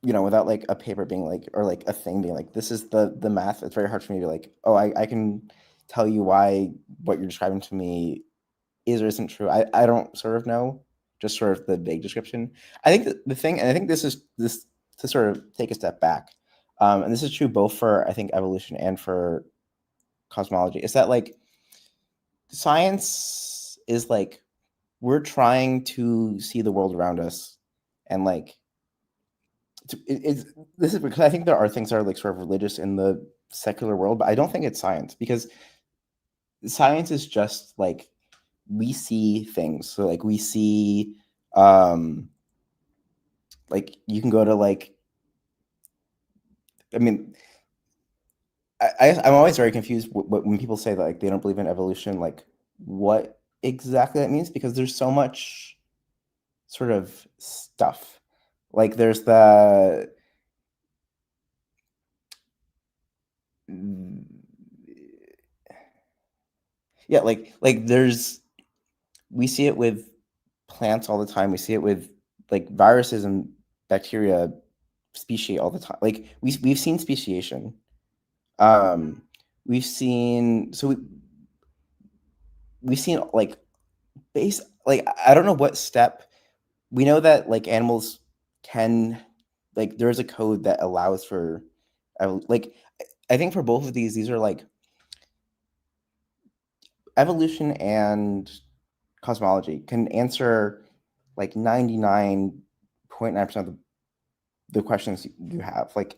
without like a paper being like, or like a thing being like, this is the math. It's very hard for me to be like, oh, I can tell you why what you're describing to me is or isn't true. I don't sort of know, just sort of the vague description. I think the thing, and I think this to sort of take a step back, and this is true both for I think evolution and for cosmology, is that like science is like we're trying to see the world around us, and like this is because I think there are things that are like sort of religious in the secular world, but I don't think it's science, because science is just like we see things. So like we see like you can go to like, I mean, I'm always very confused when people say that like they don't believe in evolution, like what exactly that means, because there's so much sort of stuff. Like there's the yeah, like there's we see it with plants all the time. We see it with like viruses and bacteria species all the time. Like we've seen speciation. Um, we've seen we've seen like base like I don't know what step. We know that like animals can like there's a code that allows for like I think for both of these are like evolution and cosmology can answer like 99.9% of the questions you have. Like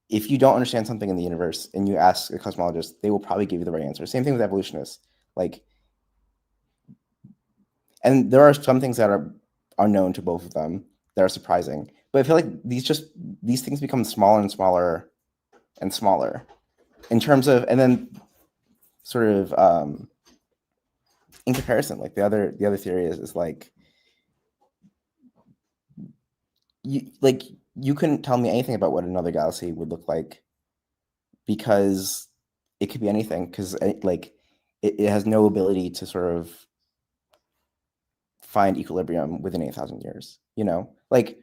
if you don't understand something in the universe and you ask a cosmologist, they will probably give you the right answer. Same thing with evolutionists. Like, and there are some things that are unknown to both of them that are surprising. But I feel like these things become smaller and smaller and smaller in terms of, and then sort of in comparison, like the other theory is like you like you couldn't tell me anything about what another galaxy would look like because it could be anything, because like it has no ability to sort of find equilibrium within 8,000 years, you know? Like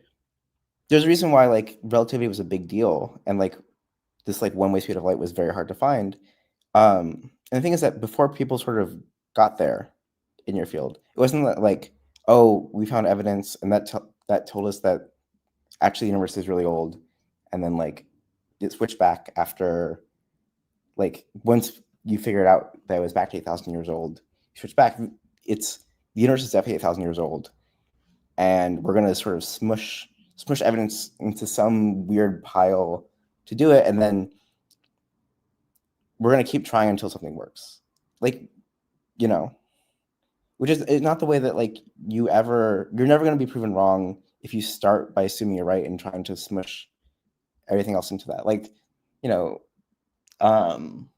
there's a reason why like relativity was a big deal, and like this like one-way speed of light was very hard to find. And the thing is that before people sort of got there in your field, it wasn't like, oh, we found evidence and that told us that actually the universe is really old, and then like it switched back after, like, once you figured out that it was back to 8,000 years old, you switch back. It's the universe is definitely 8,000 years old, and we're gonna sort of smush evidence into some weird pile to do it, and then we're gonna keep trying until something works. Like, you know, which is not the way that like you're never gonna be proven wrong if you start by assuming you're right and trying to smush everything else into that. Like, you know, and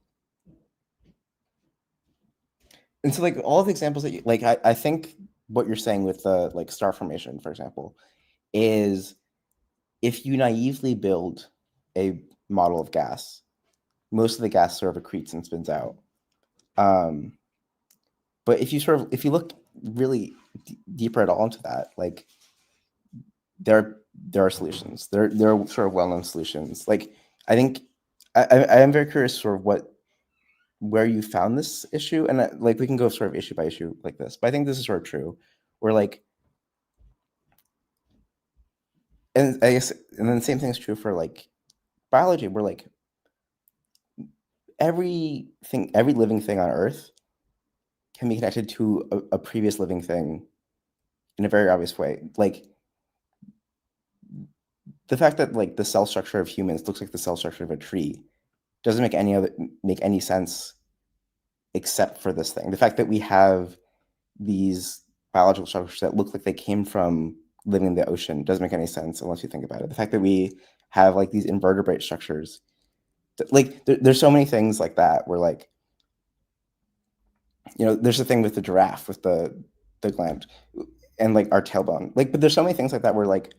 so like all of the examples that you like, I think what you're saying with the like star formation, for example, is if you naively build a model of gas, most of the gas sort of accretes and spins out. But if you look really deeper at all into that, like there are solutions. There are sort of well-known solutions. Like I think I am very curious sort of where you found this issue, and like we can go sort of issue by issue like this, but I think this is sort of true. Where like, and I guess, and then the same thing is true for like biology, where like every living thing on Earth can be connected to a previous living thing in a very obvious way. Like the fact that like the cell structure of humans looks like the cell structure of a tree doesn't make any sense except for this thing. The fact that we have these biological structures that look like they came from living in the ocean doesn't make any sense unless you think about it. The fact that we have like these invertebrate structures, like there's so many things like that where like, you know, there's a thing with the giraffe with the gland and like our tailbone, like, but there's so many things like that where like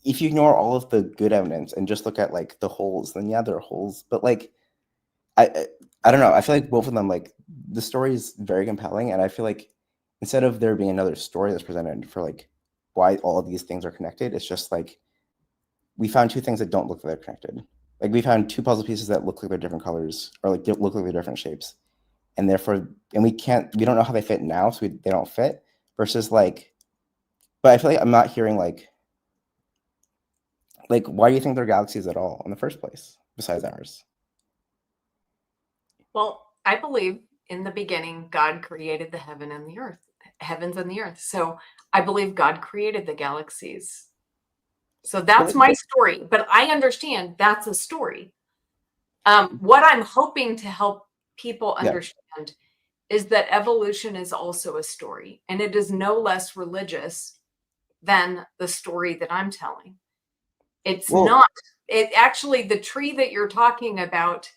if you ignore all of the good evidence and just look at like the holes, then yeah, there are holes, but like I don't know. I feel like both of them, like the story is very compelling, and I feel like instead of there being another story that's presented for like why all of these things are connected, it's just like we found two things that don't look like they're connected. Like we found two puzzle pieces that look like they're different colors or like look like they're different shapes, and therefore, and we don't know how they fit now, so they don't fit. Versus like, but I feel like I'm not hearing like why do you think they're galaxies at all in the first place besides ours? Well, I believe in the beginning, God created the heavens and the earth. So I believe God created the galaxies. So that's my story, but I understand that's a story. What I'm hoping to help people understand is that evolution is also a story, and it is no less religious than the story that I'm telling. It's not. It actually, the tree that you're talking about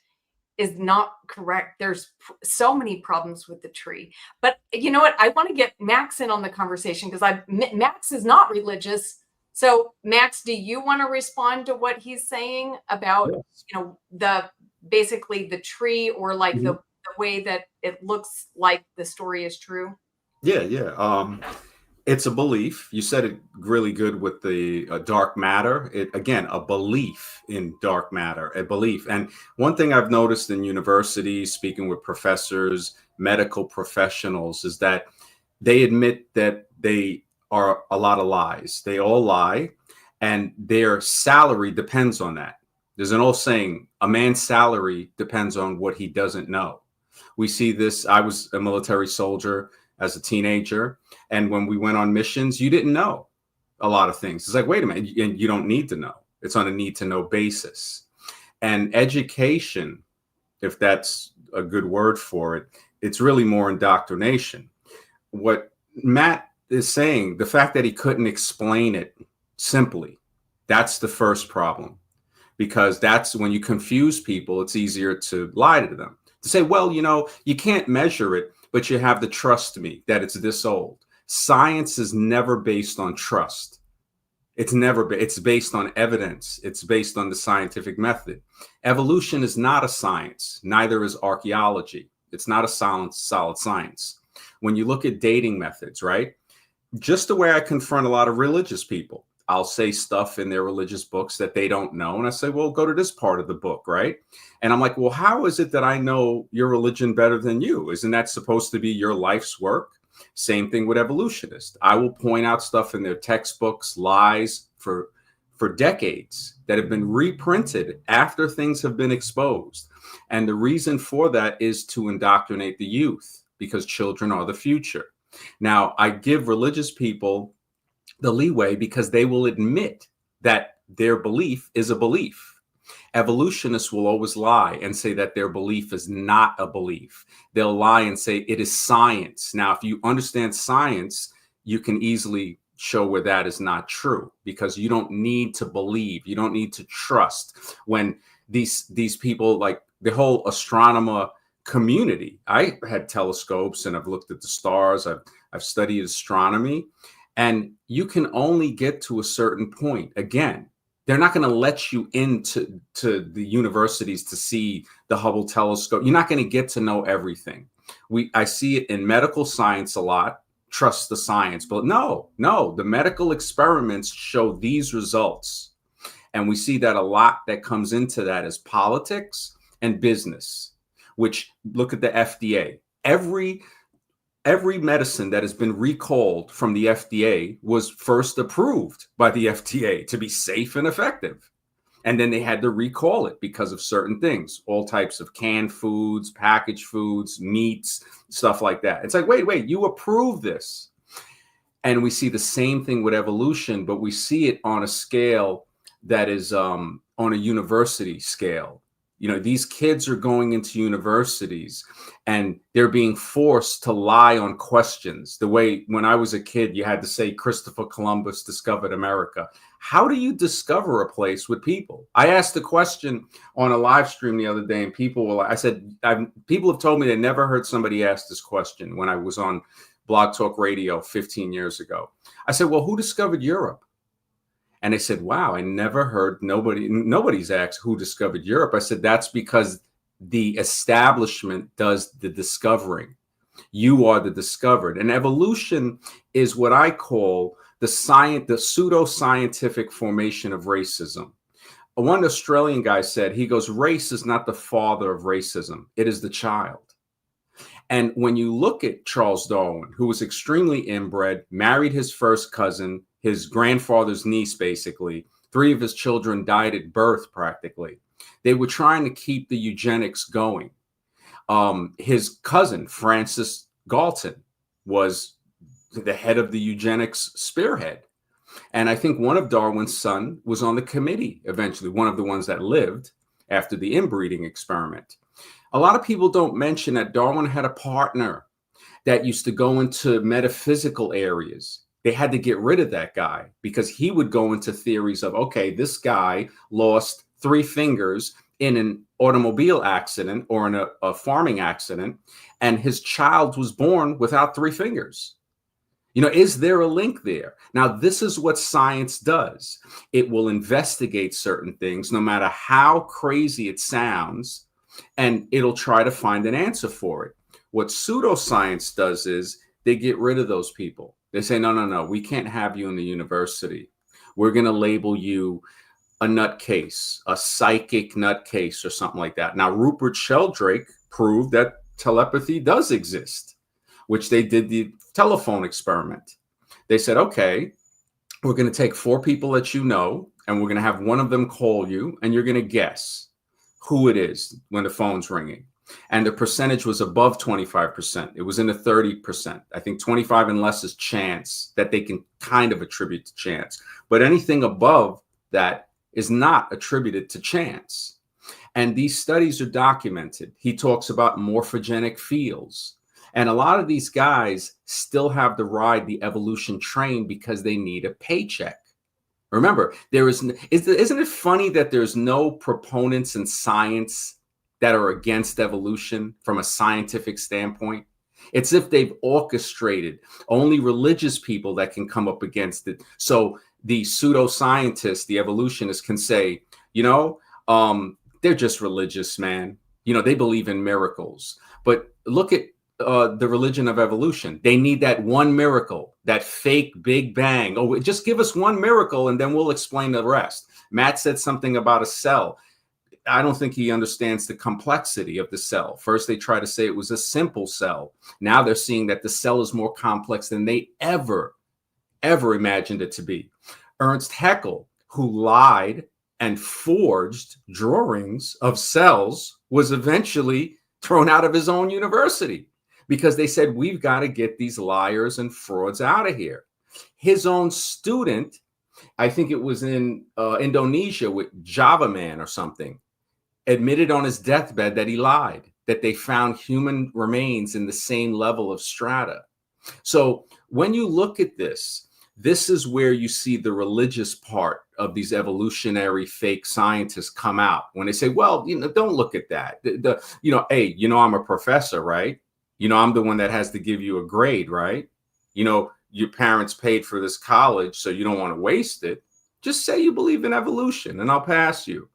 is not correct. There's so many problems with the tree. But you know what? I want to get Max in on the conversation because Max is not religious. So Max, do you want to respond to what he's saying about, you know, basically the tree or like the way that it looks like the story is true? Yeah. It's a belief. You said it really good with the dark matter. Again, a belief in dark matter, a belief. And one thing I've noticed in universities, speaking with professors, medical professionals, is that they admit that they are a lot of lies. They all lie, and their salary depends on that. There's an old saying, a man's salary depends on what he doesn't know. We see this. I was a military soldier as a teenager. And when we went on missions, you didn't know a lot of things. It's like, wait a minute, and you don't need to know. It's on a need to know basis. And education, if that's a good word for it, it's really more indoctrination. What Matt is saying, the fact that he couldn't explain it simply, that's the first problem. Because that's when you confuse people, it's easier to lie to them. To say, well, you know, you can't measure it, but you have to trust me that it's this old. Science is never based on trust. It's never been. It's based on evidence. It's based on the scientific method. Evolution is not a science. Neither is archaeology. It's not a solid science. When you look at dating methods, right? Just the way I confront a lot of religious people, I'll say stuff in their religious books that they don't know. And I say, well, go to this part of the book, right? And I'm like, well, how is it that I know your religion better than you? Isn't that supposed to be your life's work? Same thing with evolutionists. I will point out stuff in their textbooks, lies for decades that have been reprinted after things have been exposed. And the reason for that is to indoctrinate the youth, because children are the future. Now, I give religious people the leeway because they will admit that their belief is a belief. Evolutionists will always lie and say that their belief is not a belief. They'll lie and say it is science. Now, if you understand science, you can easily show where that is not true, because you don't need to believe. You don't need to trust. When these people, like the whole astronomer community, I had telescopes and I've looked at the stars. I've studied astronomy, and you can only get to a certain point. Again, they're not going to let you into the universities to see the Hubble telescope. You're not going to get to know everything. I see it in medical science a lot. Trust the science. But no, the medical experiments show these results. And we see that a lot that comes into that is politics and business, which look at the FDA. Every medicine that has been recalled from the FDA was first approved by the FDA to be safe and effective. And then they had to recall it because of certain things, all types of canned foods, packaged foods, meats, stuff like that. It's like, wait, you approved this. And we see the same thing with evolution, but we see it on a scale that is on a university scale. You know, these kids are going into universities and they're being forced to lie on questions. The way when I was a kid, you had to say Christopher Columbus discovered America. How do you discover a place with people? I asked a question on a live stream the other day, and people have told me they never heard somebody ask this question when I was on Blog Talk Radio 15 years ago. I said, well, who discovered Europe? And they said, wow, I never heard nobody's asked who discovered Europe. I said, that's because the establishment does the discovering. You are the discovered. And evolution is what I call the pseudo-scientific formation of racism. One Australian guy said, he goes, race is not the father of racism. It is the child. And when you look at Charles Darwin, who was extremely inbred, married his first cousin, his grandfather's niece, basically, 3 of his children died at birth practically. They were trying to keep the eugenics going. His cousin, Francis Galton, was the head of the eugenics spearhead. And I think one of Darwin's son was on the committee eventually, one of the ones that lived after the inbreeding experiment. A lot of people don't mention that Darwin had a partner that used to go into metaphysical areas. They had to get rid of that guy because he would go into theories of, okay, this guy lost 3 fingers in an automobile accident or in a farming accident, and his child was born without 3 fingers. You know, is there a link there? Now, this is what science does. It will investigate certain things, no matter how crazy it sounds, and it'll try to find an answer for it. What pseudoscience does is they get rid of those people. They say, no, we can't have you in the university. We're going to label you a nutcase, a psychic nutcase or something like that. Now, Rupert Sheldrake proved that telepathy does exist, which they did the telephone experiment. They said, okay, we're going to take 4 people that you know, and we're going to have one of them call you, and you're going to guess who it is when the phone's ringing. And the percentage was above 25%. It was in the 30%. I think 25 and less is chance, that they can kind of attribute to chance. But anything above that is not attributed to chance. And these studies are documented. He talks about morphogenic fields. And a lot of these guys still have to ride the evolution train because they need a paycheck. Remember, isn't it funny that there's no proponents in science that are against evolution from a scientific standpoint? It's if they've orchestrated only religious people that can come up against it. So the pseudoscientists, the evolutionists can say, they're just religious, man. They believe in miracles. But look at the religion of evolution. They need that one miracle, that fake Big Bang. Oh, just give us one miracle and then we'll explain the rest. Matt said something about a cell. I don't think he understands the complexity of the cell. First, they try to say it was a simple cell. Now they're seeing that the cell is more complex than they ever imagined it to be. Ernst Haeckel, who lied and forged drawings of cells, was eventually thrown out of his own university because they said, we've got to get these liars and frauds out of here. His own student, I think it was in Indonesia with Java Man or something, admitted on his deathbed that he lied, that they found human remains in the same level of strata. So when you look at this, this is where you see the religious part of these evolutionary fake scientists come out when they say, well, don't look at that. Hey, I'm a professor, right? I'm the one that has to give you a grade, right? Your parents paid for this college, so you don't want to waste it. Just say you believe in evolution and I'll pass you.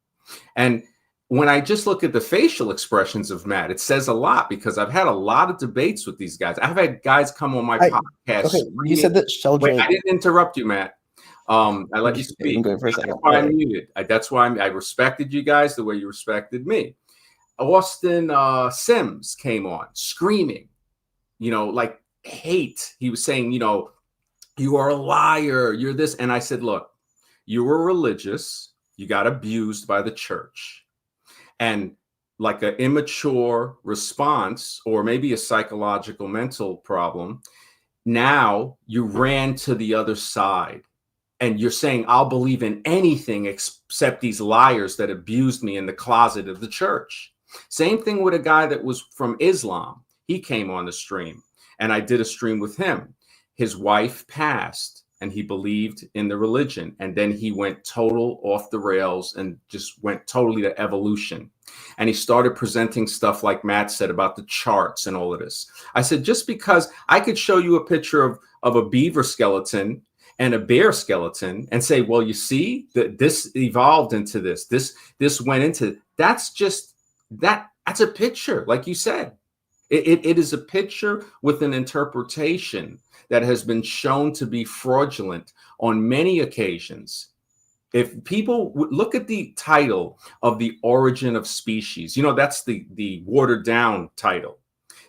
And when I just look at the facial expressions of Matt, it says a lot because I've had a lot of debates with these guys. I've had guys come on my podcast. Okay, you said that Sheldrake. Wait, I didn't interrupt you, Matt. I let you speak. I'm going for a second. That's why I'm muted. That's why I respected you guys the way you respected me. Austin Sims came on screaming, like hate. He was saying, you are a liar. You're this. And I said, look, you were religious. You got abused by the church. And like an immature response, or maybe a psychological mental problem, now you ran to the other side and you're saying, I'll believe in anything except these liars that abused me in the closet of the church. Same thing with a guy that was from Islam. He came on the stream and I did a stream with him. His wife passed and he believed in the religion. And then he went total off the rails and just went totally to evolution. And he started presenting stuff like Matt said about the charts and all of this. I said, just because I could show you a picture of a beaver skeleton and a bear skeleton and say, well, you see that this evolved into this went into, that's a picture, like you said. It is a picture with an interpretation that has been shown to be fraudulent on many occasions. If people look at the title of The Origin of Species, that's the watered down title.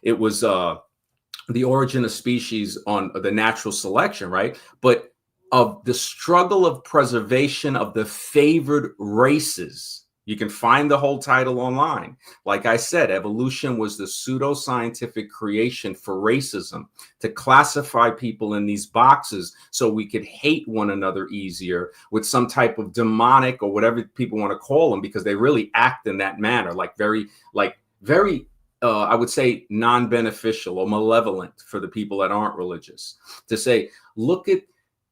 It was The Origin of Species on the natural selection, right? But of the struggle of preservation of the favored races. You can find the whole title online. Like I said, evolution was the pseudoscientific creation for racism, to classify people in these boxes so we could hate one another easier with some type of demonic or whatever people want to call them, because they really act in that manner, like very, I would say non-beneficial or malevolent for the people that aren't religious. To say, look at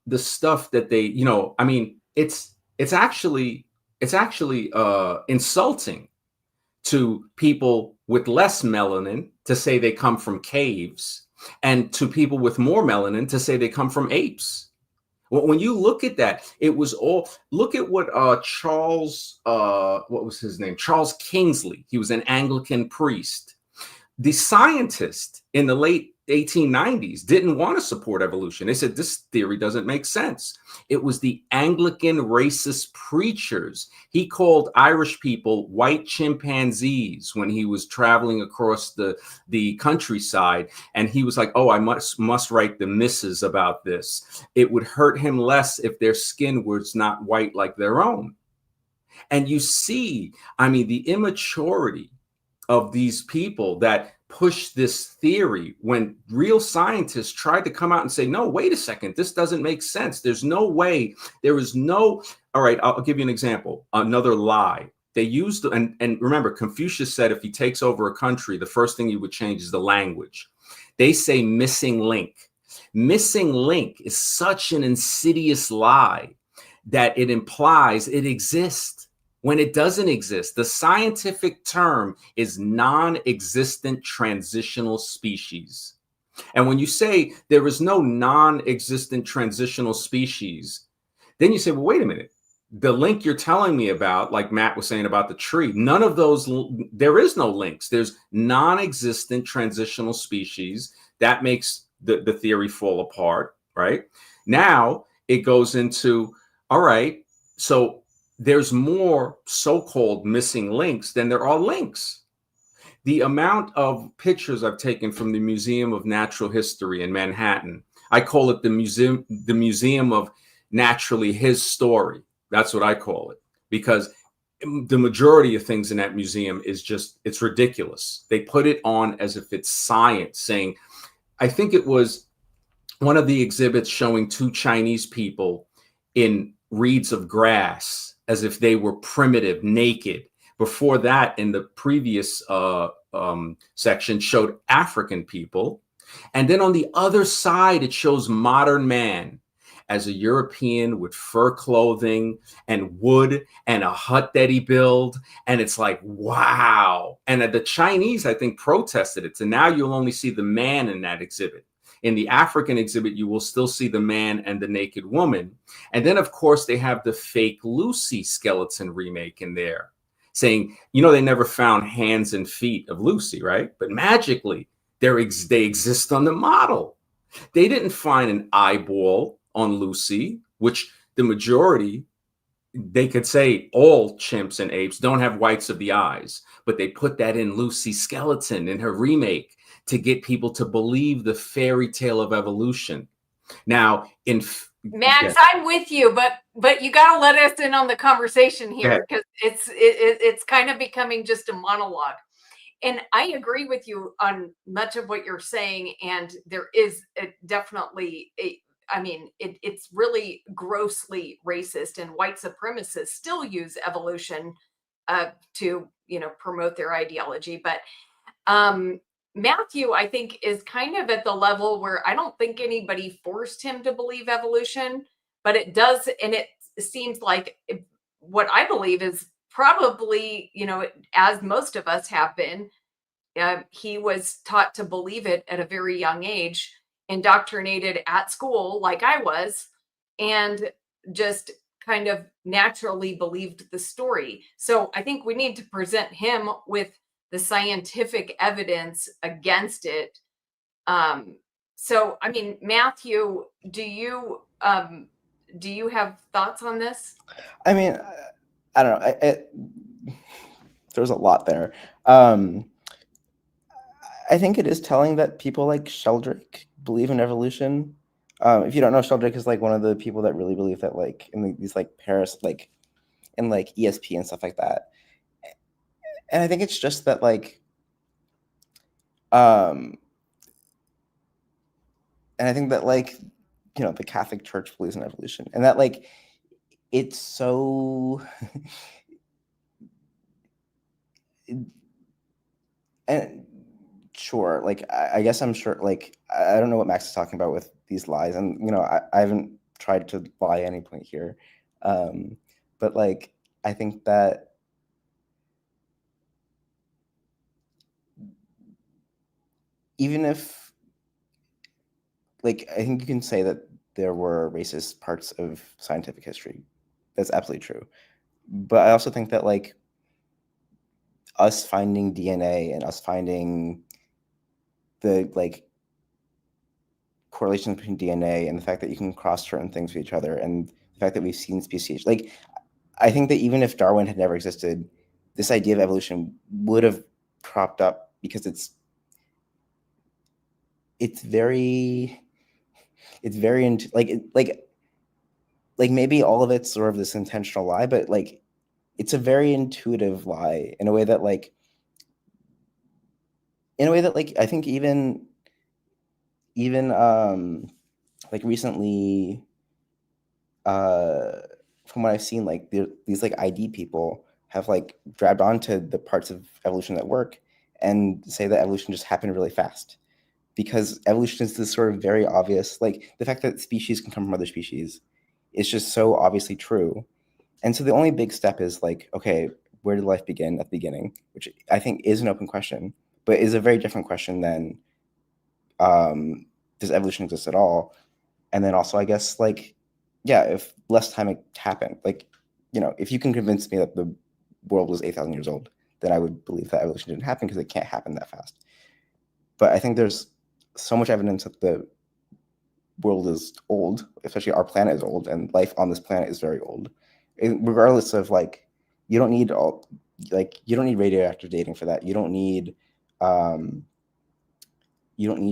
the stuff that they, it's actually insulting to people with less melanin to say they come from caves, and to people with more melanin to say they come from apes. Well, when you look at that, it was all, look at what Charles, what was his name? Charles Kingsley. He was an Anglican priest. The scientists in the late 1890s didn't want to support evolution. They said, this theory doesn't make sense. It was the Anglican racist preachers. He called Irish people white chimpanzees when he was traveling across the countryside. And he was like, oh, I must write the misses about this. It would hurt him less if their skin was not white like their own. And you see, the immaturity of these people that push this theory when real scientists tried to come out and say, no, wait a second, this doesn't make sense. There's no way. There is no. All right, I'll give you an example. Another lie. They used, and remember, Confucius said if he takes over a country, the first thing he would change is the language. They say missing link. Missing link is such an insidious lie that it implies it exists when it doesn't exist. The scientific term is non-existent transitional species. And when you say there is no non-existent transitional species, Then you say, well, wait a minute. The link you're telling me about, like Matt was saying about the tree, none of those, there is no links. There's non-existent transitional species. That makes the theory fall apart, right? Now it goes into, all right, so there's more so-called missing links than there are links. The amount of pictures I've taken from the Museum of Natural History in Manhattan, I call it the museum of naturally his story. That's what I call it, because the majority of things in that museum is just, it's ridiculous. They put it on as if it's science, saying, I think it was one of the exhibits showing two Chinese people in reeds of grass as if they were primitive, naked. Before that, in the previous section, showed African people. And then on the other side, it shows modern man as a European with fur clothing and wood and a hut that he built. And it's like, wow. And the Chinese, I think, protested it. So now you'll only see the man in that exhibit. In the African exhibit, you will still see the man and the naked woman. And then, of course, they have the fake Lucy skeleton remake in there, saying, you know, they never found hands and feet of Lucy, right? But magically, they exist on the model. They didn't find an eyeball on Lucy, which the majority, they could say all chimps and apes don't have whites of the eyes, but they put that in Lucy's skeleton in her remake to get people to believe the fairy tale of evolution. Now, Max, I'm with you, but you got to let us in on the conversation here, because it's kind of becoming just a monologue. And I agree with you on much of what you're saying. And there is definitely it's really grossly racist, and white supremacists still use evolution to, promote their ideology. But Matthew, I think, is kind of at the level where I don't think anybody forced him to believe evolution, but it does. And it seems like what I believe is probably, as most of us have been, he was taught to believe it at a very young age, indoctrinated at school like I was, and just kind of naturally believed the story. So I think we need to present him with the scientific evidence against it. So, I mean, Matthew, do you have thoughts on this? I mean, I don't know. There's a lot there. I think it is telling that people like Sheldrake believe in evolution. If you don't know, Sheldrake is like one of the people that really believe that, like, in these like Paris, like in like ESP and stuff like that. And I think it's just that, like, and I think that, like, the Catholic Church believes in evolution, and that, like, it's so and sure, like, I guess I'm sure, like, I don't know what Max is talking about with these lies, and I haven't tried to lie at any point here, but like, I think that even if, like, I think you can say that there were racist parts of scientific history. That's absolutely true. But I also think that, like, us finding DNA and us finding the, like, correlations between DNA and the fact that you can cross certain things with each other, and the fact that we've seen species, like, I think that even if Darwin had never existed, this idea of evolution would have cropped up, because it's very like maybe all of it's sort of this intentional lie, but like it's a very intuitive lie in a way that like I think even like recently, from what I've seen, like these like ID people have like grabbed onto the parts of evolution that work and say that evolution just happened really fast, because evolution is this sort of very obvious, like the fact that species can come from other species is just so obviously true. And so the only big step is like, okay, where did life begin at the beginning? Which I think is an open question, but is a very different question than does evolution exist at all? And then also, I guess, like, yeah, if less time had happened, like, if you can convince me that the world was 8,000 years old, then I would believe that evolution didn't happen because it can't happen that fast. But I think there's so much evidence that the world is old, especially our planet is old, and life on this planet is very old. Regardless of you don't need radioactive dating for that. You don't need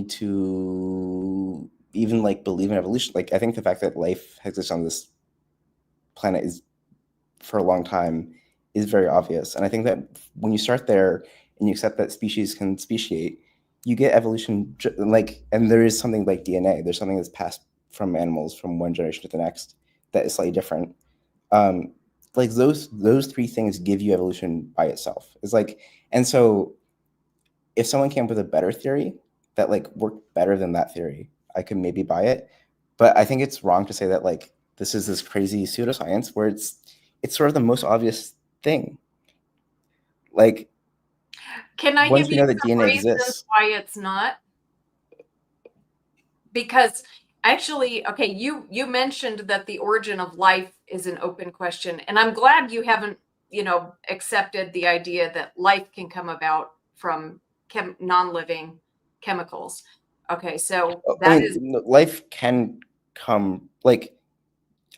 to even believe in evolution. I think the fact that life exists on this planet is for a long time is very obvious. And I think that when you start there and you accept that species can speciate, you get evolution. And there is something like DNA. There's something that's passed from animals from one generation to the next that is slightly different. Those three things give you evolution by itself. And so if someone came up with a better theory that worked better than that theory, I could maybe buy it. But I think it's wrong to say that this is this crazy pseudoscience where it's sort of the most obvious thing. Can I once give we you know that some DNA reasons exists, why it's not? Because actually, okay, you mentioned that the origin of life is an open question, and I'm glad you haven't, accepted the idea that life can come about from non-living chemicals. Okay, so that is life can come.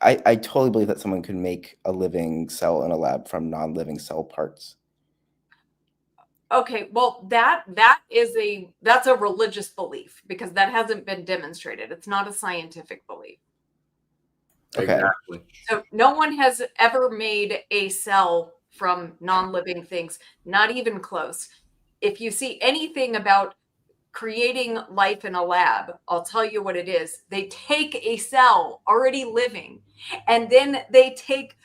I totally believe that someone can make a living cell in a lab from non-living cell parts. okay. Well, that's a religious belief because that hasn't been demonstrated. It's not a scientific belief. Okay. Exactly. So no one has ever made a cell from non-living things, not even close. If you see anything about creating life in a lab, I'll tell you what it is. They take a cell already living, and then they take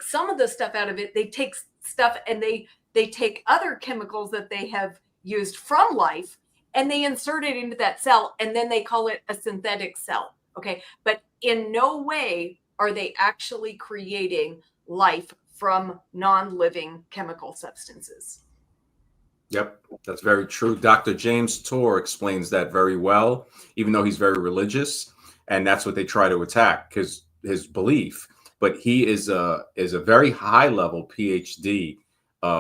some of the stuff out of it. They take stuff and they take other chemicals that they have used from life and they insert it into that cell, and then they call it a synthetic cell. Okay, but in no way are they actually creating life from non-living chemical substances. Yep, that's very true. Dr. James Tour explains that very well, even though he's very religious, and that's what they try to attack because his belief. But he is a very high level PhD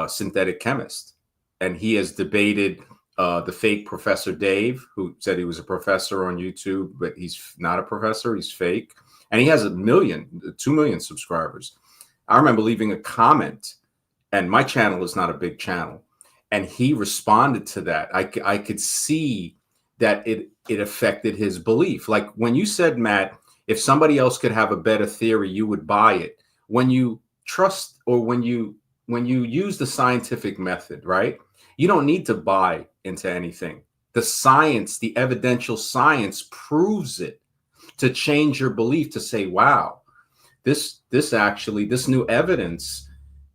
synthetic chemist, and he has debated the fake Professor Dave, who said he was a professor on YouTube, but he's not a professor; he's fake, and he has 2 million subscribers. I remember leaving a comment, and my channel is not a big channel. And he responded to that. I could see that it affected his belief. Like when you said, Matt, if somebody else could have a better theory, you would buy it. When you trust or when you use the scientific method, right? You don't need to buy into anything. The science, the evidential science proves it to change your belief to say, wow, this new evidence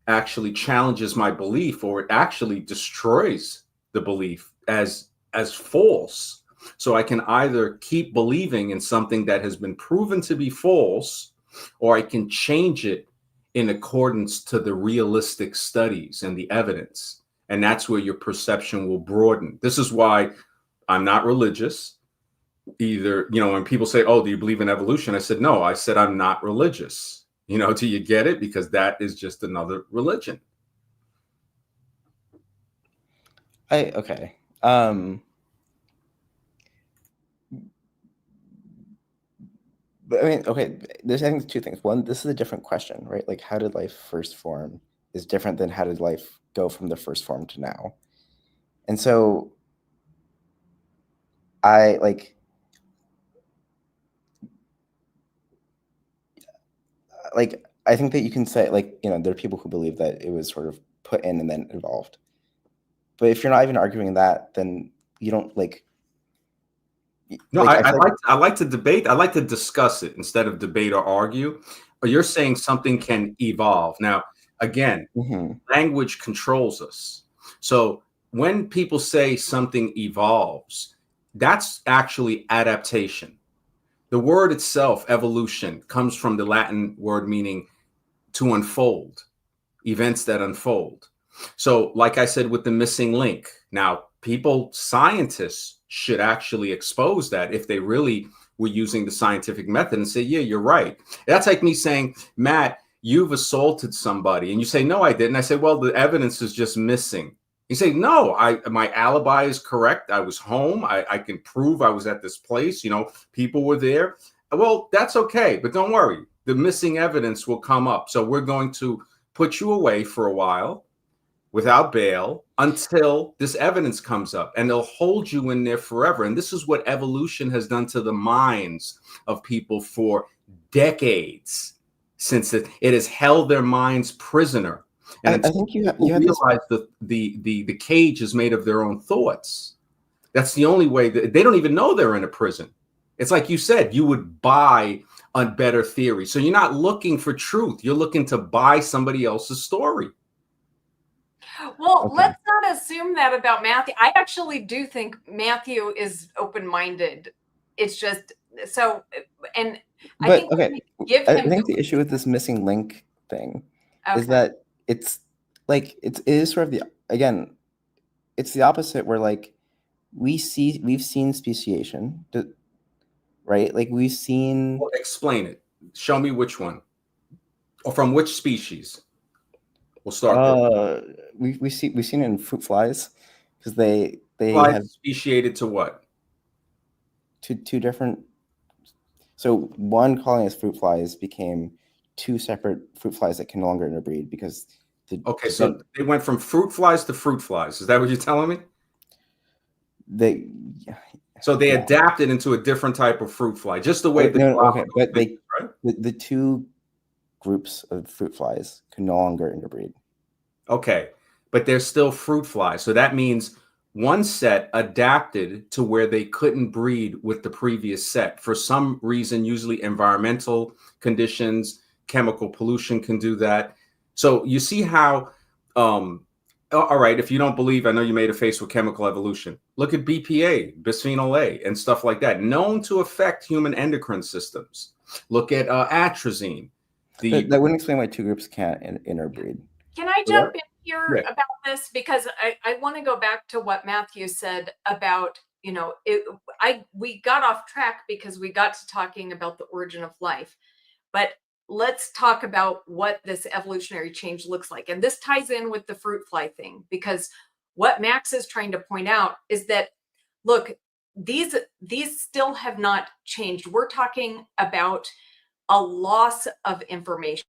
actually challenges my belief, or it actually destroys the belief as false. So I can either keep believing in something that has been proven to be false, or I can change it in accordance to the realistic studies and the evidence. And that's where your perception will broaden. This is why I'm not religious. Either, when people say, oh, do you believe in evolution? I said, no, I said, I'm not religious. Do you get it? Because that is just another religion. Okay. But I mean, okay, I think two things. One, this is a different question, right? Like, how did life first form is different than how did life go from the first form to now. And so I I think that you can say there are people who believe that it was sort of put in and then evolved. But if you're not even arguing that, then you don't No, I like to debate. I like to discuss it instead of debate or argue. But you're saying something can evolve. Now, again, language controls us. So when people say something evolves, that's actually adaptation. The word itself, evolution, comes from the Latin word meaning to unfold, events that unfold. So, like I said with the missing link, now scientists should actually expose that if they really we're using the scientific method and say, yeah, you're right. That's like me saying, Matt, you've assaulted somebody. And you say, no, I didn't. I say, well, the evidence is just missing. You say, no, my alibi is correct. I was home. I can prove I was at this place. You know, people were there. Well, that's okay. But don't worry. The missing evidence will come up. So we're going to put you away for a while without bail until this evidence comes up, and they'll hold you in there forever. And this is what evolution has done to the minds of people for decades, since it has held their minds prisoner. And I think you have realize that the cage is made of their own thoughts. That's the only way. That they don't even know they're in a prison. It's like you said, you would buy a better theory. So you're not looking for truth. You're looking to buy somebody else's story. Well, Okay. let's not assume that about Matthew. I actually do think Matthew is open-minded. It's just so, and I But think okay, we give I him think the issue with this missing link thing is okay. that it's like it is sort of the, again, it's the opposite, where like we've seen speciation, right? Like we've seen. Well, explain it. Show me which one, or from which species. We'll start there. We've seen it in fruit flies, because they Flies have speciated to what? two different. So one colony as fruit flies became two separate fruit flies that can no longer interbreed because Okay, so they went from fruit flies to fruit flies. Is that what you're telling me? they So they adapted into a different type of fruit fly, just the way the okay, but right? the two groups of fruit flies can no longer interbreed. Okay, but they're still fruit flies. So that means one set adapted to where they couldn't breed with the previous set for some reason, usually environmental conditions, chemical pollution can do that. So you see how, all right, if you don't believe, I know you made a face with chemical evolution. Look at BPA, bisphenol A, and stuff like that, known to affect human endocrine systems. Look at atrazine. That wouldn't explain why two groups can't interbreed. Can I jump in here about this? Because I want to go back to what Matthew said about, you know, we got off track because we got to talking about the origin of life. But let's talk about what this evolutionary change looks like. And this ties in with the fruit fly thing, because what Max is trying to point out is that, look, these still have not changed. We're talking about a loss of information,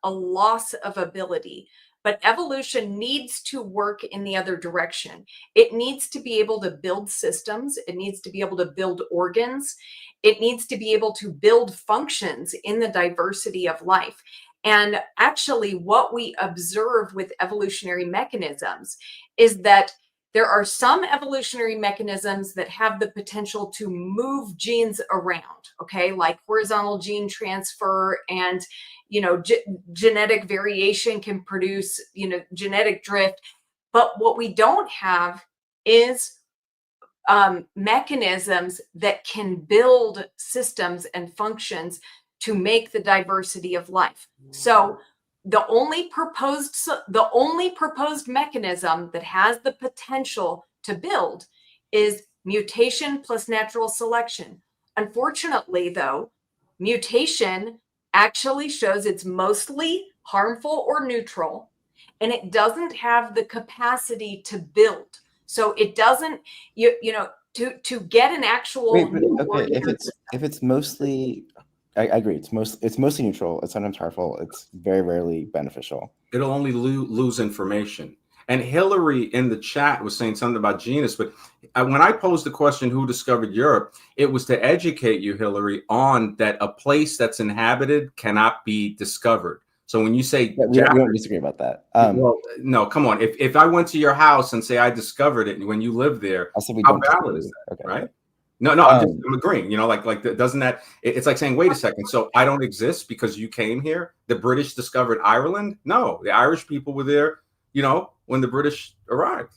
a loss of ability. But evolution needs to work in the other direction. It needs to be able to build systems. It needs to be able to build organs. It needs to be able to build functions in the diversity of life. And actually, what we observe with evolutionary mechanisms is that there are some evolutionary mechanisms that have the potential to move genes around, okay, like horizontal gene transfer, and you know, genetic variation can produce, you know, genetic drift. But what we don't have is mechanisms that can build systems and functions to make the diversity of life. So the only proposed mechanism that has the potential to build is mutation plus natural selection. Unfortunately, though, mutation actually shows it's mostly harmful or neutral, and it doesn't have the capacity to build. So it doesn't, you know, to get an actual. Wait, but okay, if it's mostly, I agree. It's mostly neutral. It's sometimes harmful. It's very rarely beneficial. It'll only lose information. And Hillary in the chat was saying something about genus, but when I posed the question, who discovered Europe, it was to educate you, Hillary, on that a place that's inhabited cannot be discovered. So when you say we don't disagree about that. Well, no, come on. If I went to your house and say I discovered it when you lived there, I said we how don't valid disagree. is that? Okay. Right? No, I'm agreeing. You know, like doesn't that? It's like saying, wait a second. So I don't exist because you came here. The British discovered Ireland. No, the Irish people were there. You know, when the British arrived.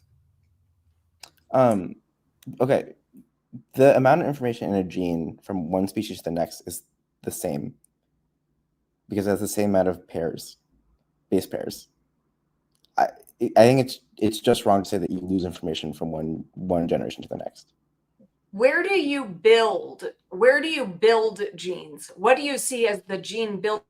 Okay. The amount of information in a gene from one species to the next is the same, because it has the same amount of base pairs. I think it's just wrong to say that you lose information from one generation to the next. where do you build genes? What do you see as the gene build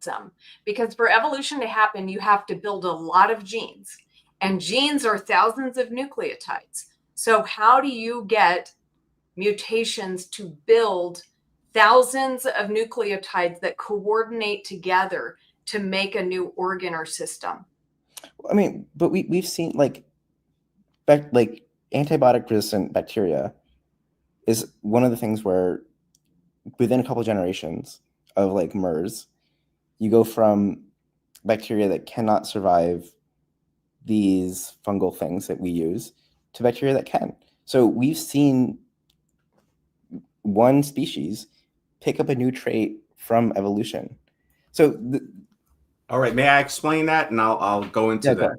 system? Because for evolution to happen, you have to build a lot of genes, and genes are thousands of nucleotides. So how do you get mutations to build thousands of nucleotides that coordinate together to make a new organ or system? I mean, but we've seen like antibiotic resistant bacteria is one of the things where within a couple of generations of like MERS, you go from bacteria that cannot survive these fungal things that we use to bacteria that can. So we've seen one species pick up a new trait from evolution. So all right, may I explain that? And I'll go into that.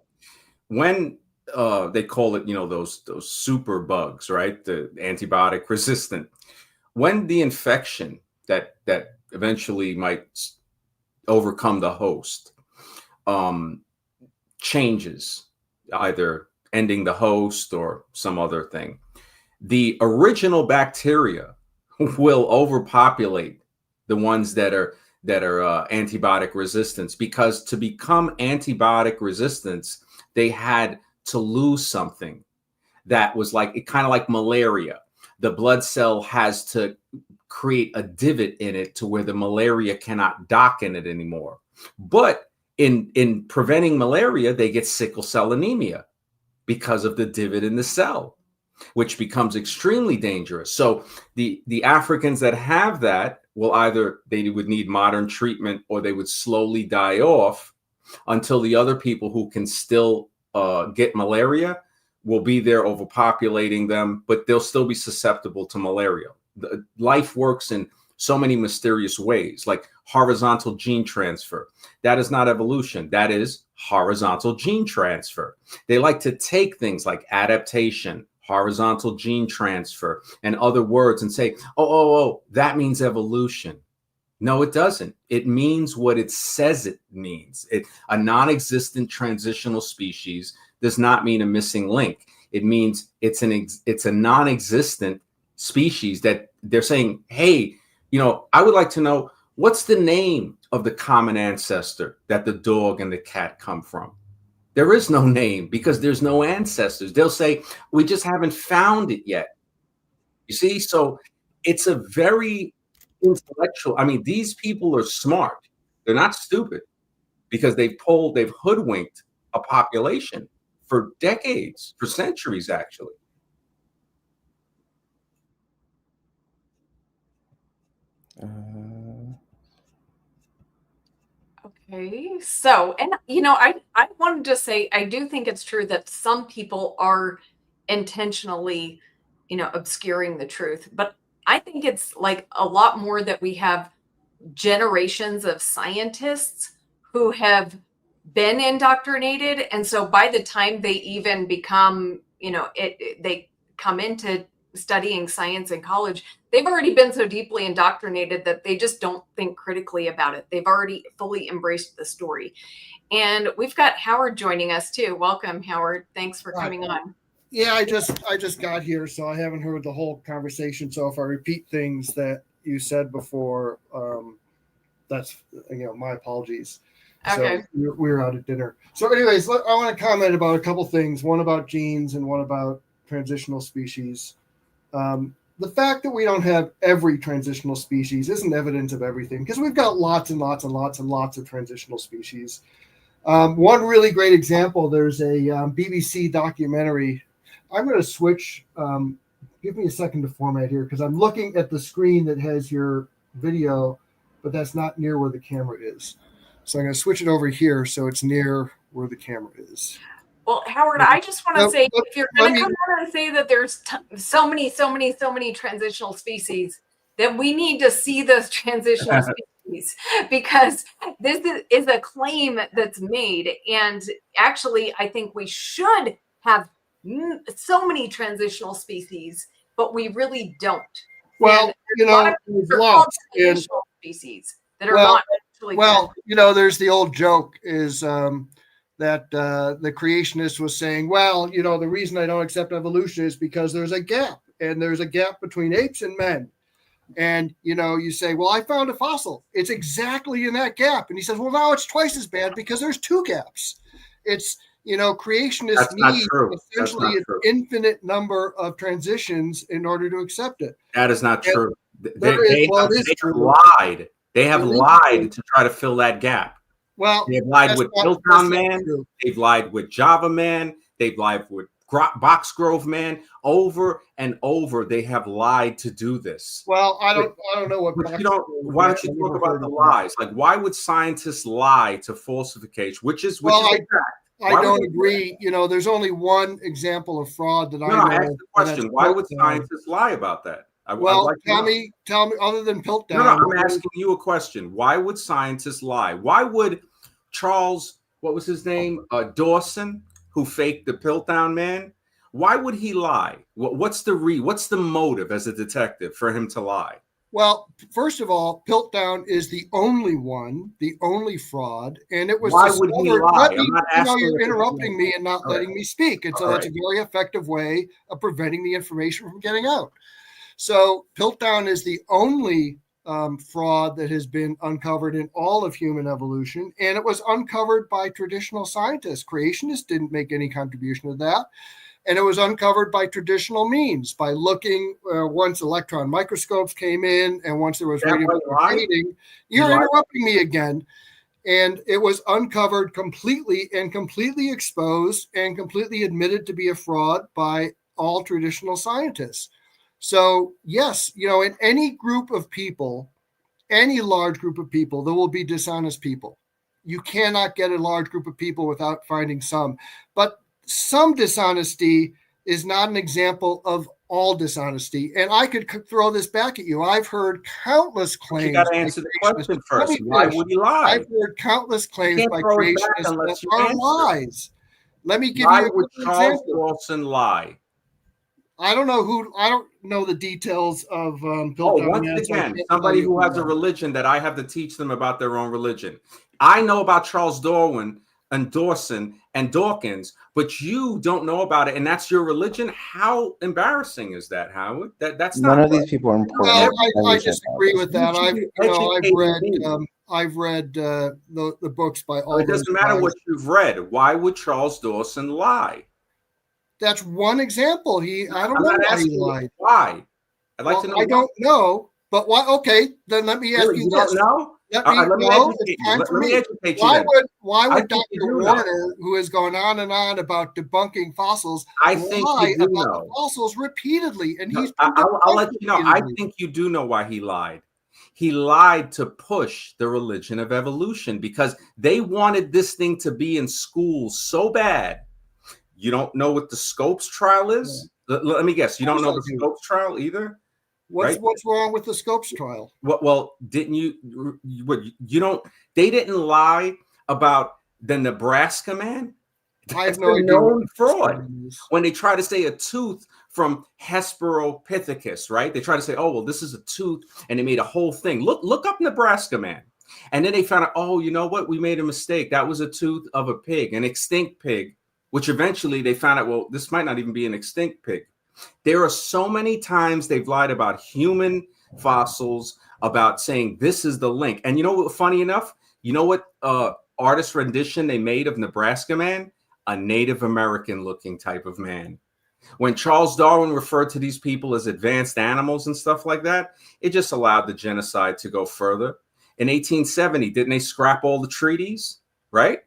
When they call it, those super bugs, right? The antibiotic resistant. When the infection that eventually might overcome the host changes, either ending the host or some other thing, the original bacteria will overpopulate the ones that are antibiotic resistance, because to become antibiotic resistance, they had to lose something that was kind of like malaria. The blood cell has to create a divot in it to where the malaria cannot dock in it anymore. But in preventing malaria, they get sickle cell anemia because of the divot in the cell, which becomes extremely dangerous. So the Africans that have that will either they would need modern treatment or they would slowly die off until the other people who can still get malaria will be there overpopulating them, but they'll still be susceptible to malaria. Life works in so many mysterious ways, like horizontal gene transfer. That is not evolution. That is horizontal gene transfer. They like to take things like adaptation, horizontal gene transfer, and other words and say, oh, that means evolution. No, it doesn't. It means what it says it means. A non-existent transitional species does not mean a missing link. It means it's a non-existent species that they're saying, hey, I would like to know, what's the name of the common ancestor that the dog and the cat come from? There is no name because there's no ancestors. They'll say, we just haven't found it yet. You see? So it's a very intellectual. I mean, these people are smart. They're not stupid because they've hoodwinked a population for decades, for centuries, actually. Okay, so, and I wanted to say, I do think it's true that some people are intentionally, obscuring the truth, but I think it's like a lot more that we have generations of scientists who have been indoctrinated, and so by the time they even become, they come into studying science in college, they've already been so deeply indoctrinated that they just don't think critically about it. They've already fully embraced the story. And we've got Howard joining us too. Welcome, Howard. Thanks for coming on. Yeah, I just got here, so I haven't heard the whole conversation. So if I repeat things that you said before, that's my apologies. Okay. So we were out at dinner. So anyways, I want to comment about a couple things. One about genes and one about transitional species. The fact that we don't have every transitional species isn't evidence of everything, because we've got lots and lots and lots and lots of transitional species. One really great example, there's a BBC documentary. I'm going to switch. Give me a second to format here, because I'm looking at the screen that has your video, but that's not near where the camera is. So I'm going to switch it over here so it's near where the camera is. Well, Howard, I just want to say, if you're going to come out and say that there's so many transitional species, then we need to see those transitional species, because this is a claim that's made. And actually, I think we should have so many transitional species, but we really don't. Well, there's lots of transitional species that are not actually. Well, there's the old joke is that the creationist was saying, well, the reason I don't accept evolution is because there's a gap and there's a gap between apes and men. And, you say, well, I found a fossil. It's exactly in that gap. And he says, well, now it's twice as bad because there's two gaps. It's, creationists That's not need true. That's essentially not an true. infinite number of transitions in order to accept it. That is not true. They it is have true. lied. They have It is lied true. to try to fill that gap. Well, They've lied that's with not- Piltdown that's not Man. true. They've lied with Java Man. They've lied with Boxgrove Man. Over and over, they have lied to do this. Well, I don't know what. But why don't you talk about the lies? Like, why would scientists lie to falsification? Which is a fact. I don't agree. There's only one example of fraud that I know. I asked the question: why would scientists lie about that? Tell me, other than Piltdown. No, I'm asking you a question. Why would scientists lie? Why would Charles, what was his name? Dawson, who faked the Piltdown Man. Why would he lie? What's the motive as a detective for him to lie? Well, first of all, Piltdown is the only fraud, and it was. Why would he lie? I'm not asking. You're interrupting me and not letting me speak, and so that's a very effective way of preventing the information from getting out. So Piltdown is the only fraud that has been uncovered in all of human evolution, and it was uncovered by traditional scientists. Creationists didn't make any contribution to that. And it was uncovered by traditional means, by looking once electron microscopes came in and once there was radioactive dating. You're interrupting me again. And it was uncovered completely exposed and completely admitted to be a fraud by all traditional scientists. So, yes, in any group of people, any large group of people, there will be dishonest people. You cannot get a large group of people without finding some. But some dishonesty is not an example of all dishonesty. And I could throw this back at you. I've heard countless claims. You got to answer the question first. Why would he lie? I've heard countless claims by creationists that are lies. Let me give you Why would Charles Dawson lie? I don't know the details of once again, somebody who has a religion that I have to teach them about their own religion. I know about Charles Darwin and Dawson and Dawkins, but you don't know about it, and that's your religion. How embarrassing is that, Howard? That's none of these people are important. Well, I disagree with that. I've read the books by all. It doesn't matter what you've read. Why would Charles Dawson lie? That's one example. I don't know why he lied. Why? I'd like to know. I don't know, but why? Okay, then let me ask you this. Don't know? Let me educate you. Why would Dr. Warner, who has gone on and on about debunking fossils, lie about the fossils repeatedly? And I'll let you know. I think you do know why he lied. He lied to push the religion of evolution because they wanted this thing to be in schools so bad. You don't know what the Scopes trial is? Yeah. Let me guess. You don't know the Scopes trial either? What's wrong with the Scopes trial? Well, didn't you? You don't. They didn't lie about the Nebraska man. I have no idea. Known fraud when they try to say a tooth from Hesperopithecus, right? They try to say, oh well, this is a tooth, and they made a whole thing. Look up Nebraska man, and then they found out, oh, you know what? We made a mistake. That was a tooth of a pig, an extinct pig. Which eventually they found out, well, this might not even be an extinct pig. There are so many times they've lied about human fossils, about saying this is the link. And you know what, funny enough, you know what artist rendition they made of Nebraska man? A Native American looking type of man. When Charles Darwin referred to these people as advanced animals and stuff like that, it just allowed the genocide to go further. In 1870, didn't they scrap all the treaties, right?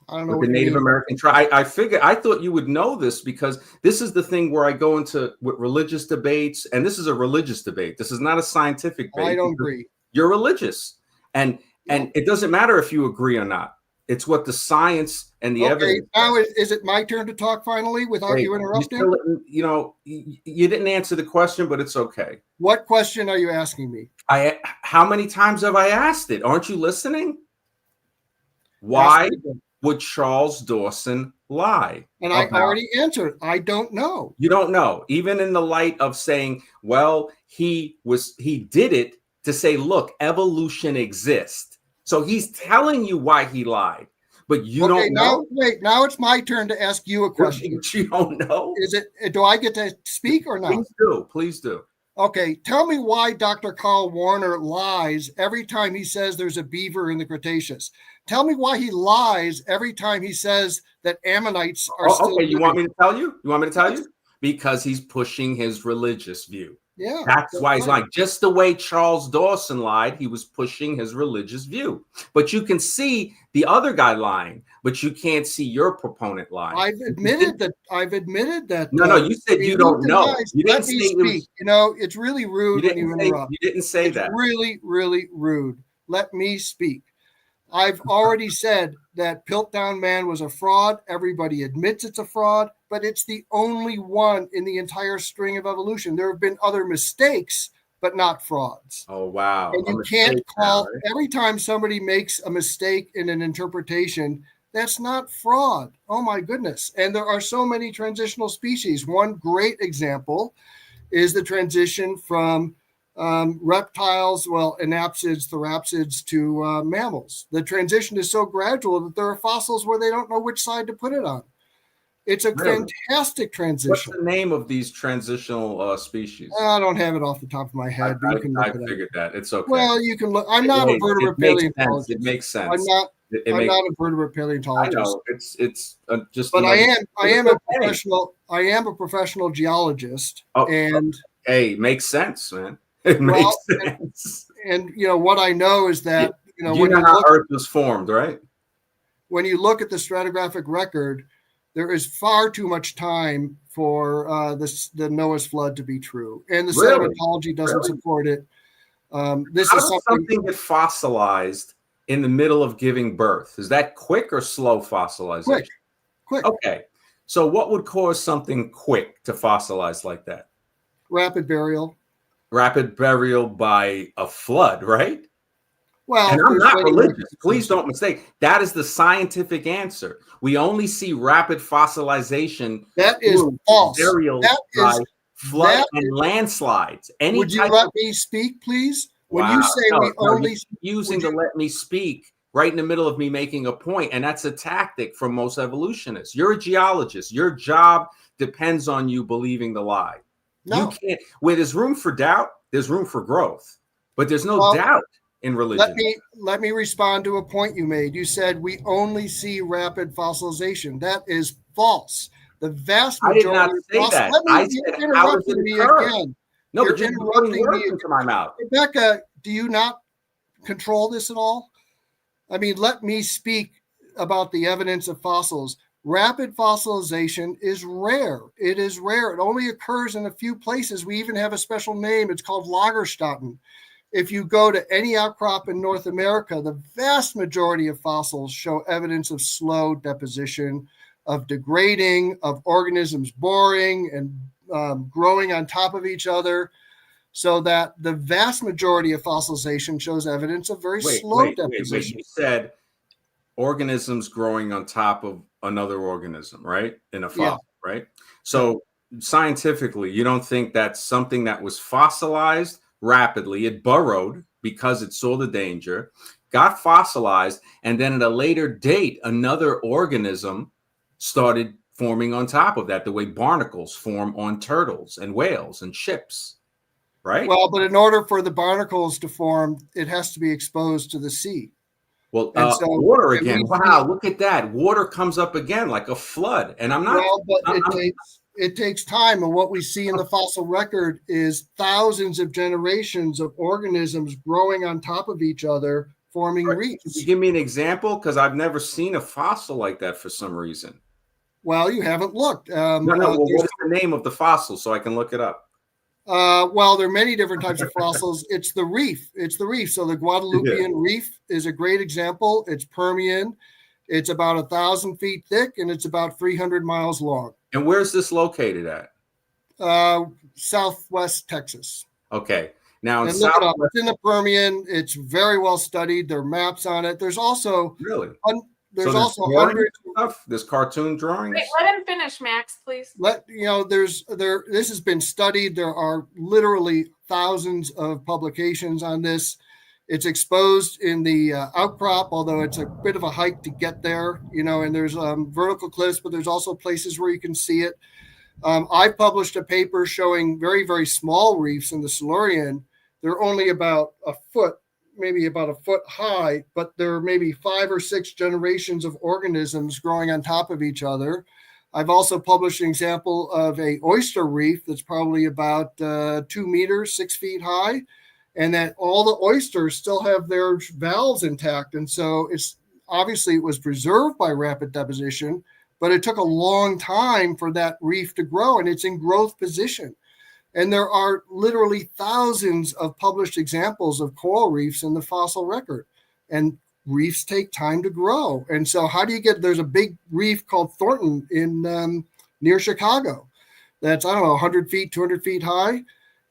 I don't know with the Native American tribe. I thought you would know this because this is the thing where I go into with religious debates, and this is a religious debate. This is not a scientific debate. I don't agree. You're religious, and it doesn't matter if you agree or not. It's what the science and the evidence. Now is it my turn to talk finally without you interrupting? You didn't answer the question, but it's okay. What question are you asking me? How many times have I asked it? Aren't you listening? Why would Charles Dawson lie? And I already answered. I don't know. You don't know, even in the light of saying, well, he did it to say, look, evolution exists. So he's telling you why he lied. but you Okay, don't know. now it's my turn to ask you a question. You don't know. Do I get to speak or not? Please do. Okay, tell me why Dr. Carl Warner lies every time he says there's a beaver in the Cretaceous. Tell me why he lies every time he says that ammonites are still okay. You want me to tell you? Yes. Because he's pushing his religious view. Yeah. That's why he's right. lying. Just the way Charles Dawson lied, he was pushing his religious view. But you can see the other guy lying, but you can't see your proponent lying. I've admitted that. No, you said you don't know. You didn't Let me say speak. It's really rude when you interrupt. You didn't say It's that. really, really rude. Let me speak. I've already said that Piltdown Man was a fraud. Everybody admits it's a fraud, but it's the only one in the entire string of evolution. There have been other mistakes, but not frauds. Oh, wow. And you can't call every time somebody makes a mistake in an interpretation, that's not fraud. Oh, my goodness. And there are so many transitional species. One great example is the transition from reptiles, anapsids, therapsids to mammals. The transition is so gradual that there are fossils where they don't know which side to put it on. It's a fantastic transition. What's the name of these transitional species? I don't have it off the top of my head. I figured that. It's okay. Well, you can look. I'm not a vertebrate paleontologist. It makes sense. I'm not a vertebrate paleontologist. I know it's just. But I am a professional. I am a professional geologist, and hey, makes sense, man. It makes sense. And what I know is that you know how Earth was formed, right? When you look at the stratigraphic record, there is far too much time for the Noah's flood to be true, and the sedimentology doesn't support it. This how is does something get fossilized in the middle of giving birth? Is that quick or slow fossilization? Quick. Okay, so what would cause something quick to fossilize like that? Rapid burial. Rapid burial by a flood, right? Well, and I'm not religious. Please don't mistake. That is the scientific answer. We only see rapid fossilization. That is false. That is flood and landslides. Would you let me speak, please? When you say using the let me speak right in the middle of me making a point, and that's a tactic from most evolutionists. You're a geologist. Your job depends on you believing the lie. No. You can't. Where there's room for doubt, there's room for growth. But there's no doubt in religion. Let me respond to a point you made. You said we only see rapid fossilization. That is false. The vast majority. I did not say that. I said, how does it occur? Again. No, but you're interrupting me into my mouth. Rebecca, do you not control this at all? I mean, let me speak about the evidence of fossils. Rapid fossilization is rare. It is rare. It only occurs in a few places. We even have a special name. It's called Lagerstätten. If you go to any outcrop in North America, the vast majority of fossils show evidence of slow deposition, of degrading, of organisms boring and growing on top of each other, so that the vast majority of fossilization shows evidence of very slow deposition. You said organisms growing on top of another organism, right? In a fossil, right? So scientifically, you don't think that's something that was fossilized rapidly? It burrowed because it saw the danger, got fossilized, and then at a later date, another organism started forming on top of that, the way barnacles form on turtles and whales and ships, right? Well, but in order for the barnacles to form, it has to be exposed to the sea. Well, so water again. Wow, look at that. Water comes up again like a flood. And I'm not. Well, but it takes time. And what we see in the fossil record is thousands of generations of organisms growing on top of each other, forming reefs. Can you give me an example? Because I've never seen a fossil like that for some reason. Well, you haven't looked. What's the name of the fossil so I can look it up? Well, there are many different types of fossils. It's the reef. So the Guadalupean reef is a great example. It's Permian. It's about 1,000 feet thick and it's about 300 miles long. And where's this located at? Southwest Texas. Okay. Now it's in the Permian. It's very well studied. There are maps on it. There's also there's hundreds of stuff. There's cartoon drawings. Wait, let him finish, Max, please. This has been studied. There are literally thousands of publications on this. It's exposed in the outcrop, although it's a bit of a hike to get there, and there's vertical cliffs, but there's also places where you can see it. I published a paper showing very, very small reefs in the Silurian. They're only about a foot, maybe about a foot high, but there are maybe 5 or 6 generations of organisms growing on top of each other. I've also published an example of a oyster reef that's probably about 2 meters, 6 feet high, and that all the oysters still have their valves intact. And so it's obviously it was preserved by rapid deposition, but it took a long time for that reef to grow, and it's in growth position. And there are literally thousands of published examples of coral reefs in the fossil record. And reefs take time to grow. And so how do you there's a big reef called Thornton in near Chicago. That's, I don't know, 100 feet, 200 feet high.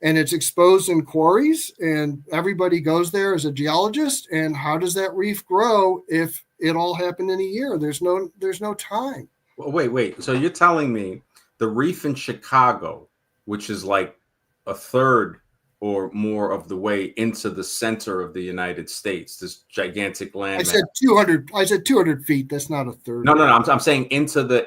And it's exposed in quarries, and everybody goes there as a geologist. And how does that reef grow if it all happened in a year? There's no time. Well, wait. So you're telling me the reef in Chicago, which is like a third or more of the way into the center of the United States, this gigantic land. I said 200. I said 200 feet. That's not a third. No. I'm saying into the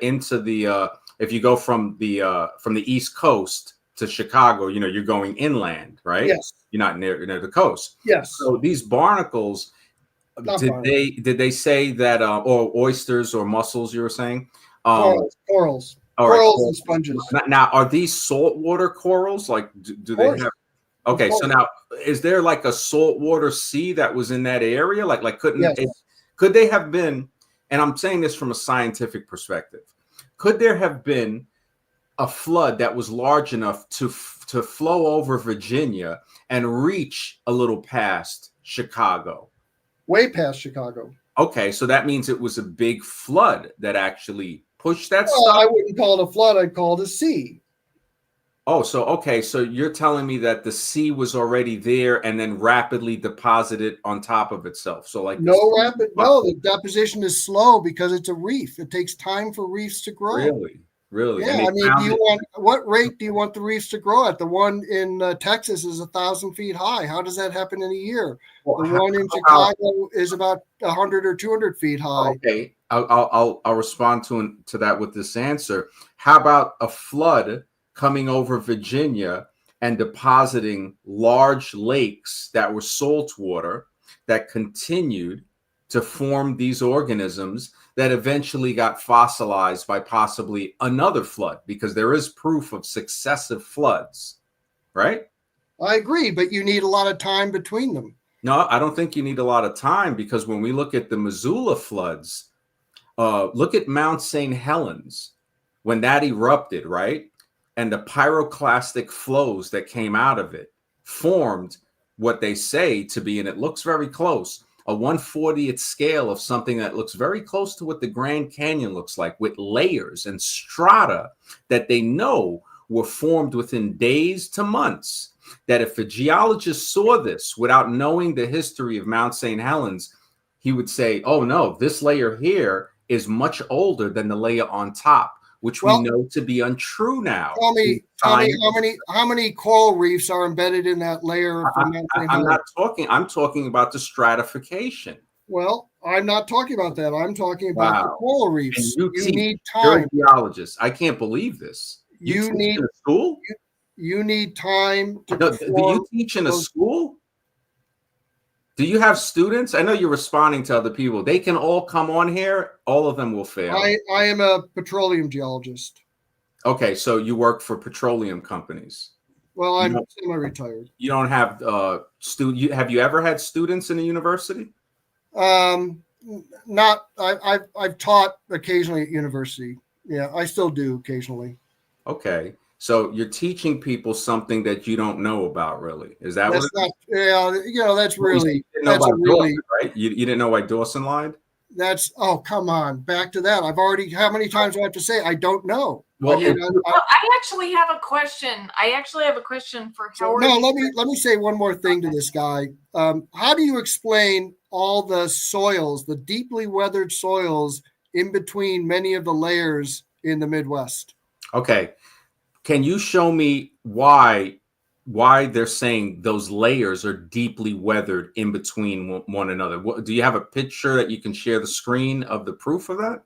if you go from the East Coast to Chicago, you're going inland, right? Yes. You're not near the coast. Yes. So these barnacles, did they say that or oysters or mussels? You were saying corals, right, and sponges. Now, are these saltwater corals? Like, do they have? Okay, so now is there like a saltwater sea that was in that area? Like could they have been? And I'm saying this from a scientific perspective. Could there have been a flood that was large enough to flow over Virginia and reach a little past Chicago? Way past Chicago. Okay, so that means it was a big flood that actually pushed that stuff? I wouldn't call it a flood. I'd call it a sea. Oh, so you're telling me that the sea was already there and then rapidly deposited on top of itself. So like the deposition is slow because it's a reef. It takes time for reefs to grow. Really? Yeah, what rate do you want the reefs to grow at? The one in Texas is 1,000 feet high. How does that happen in a year? The one in Chicago is about 100 or 200 feet high. Okay, I'll respond to that with this answer. How about a flood coming over Virginia and depositing large lakes that were saltwater that continued to form these organisms that eventually got fossilized by possibly another flood, because there is proof of successive floods, right? I agree, but you need a lot of time between them. No, I don't think you need a lot of time, because when we look at the Missoula floods, look at Mount St. Helens, when that erupted, right? And the pyroclastic flows that came out of it formed what they say to be, and it looks very close, a 1/40th scale of something that looks very close to what the Grand Canyon looks like, with layers and strata that they know were formed within days to months. That if a geologist saw this without knowing the history of Mount St. Helens, he would say, oh no, this layer here is much older than the layer on top, which we know to be untrue now. Tell me how many coral reefs are embedded in that layer? I'm talking about the stratification. Well, I'm not talking about that. I'm talking about the coral reefs. You need time. You're a geologist. I can't believe this. You need in a school? You need time to do you teach in a school? Do you have students? I know you're responding to other people. They can all come on here. All of them will fail. I am a petroleum geologist. Okay, so you work for petroleum companies. Well, I'm semi-retired. You don't have have you ever had students in a university? Not. I've taught occasionally at university. Yeah, I still do occasionally. Okay. So you're teaching people something that you don't know about, really. Is that that's what? That's really Dawson, right? You didn't know why Dawson lied? Come on, back to that. How many times do I have to say I don't know? Well, I actually have a question. For Howard. No, let me say one more thing to this guy. How do you explain all the soils, the deeply weathered soils in between many of the layers in the Midwest? Okay. Can you show me why why they're saying those layers are deeply weathered in between one another. Do you have a picture that you can share the screen of the proof of that?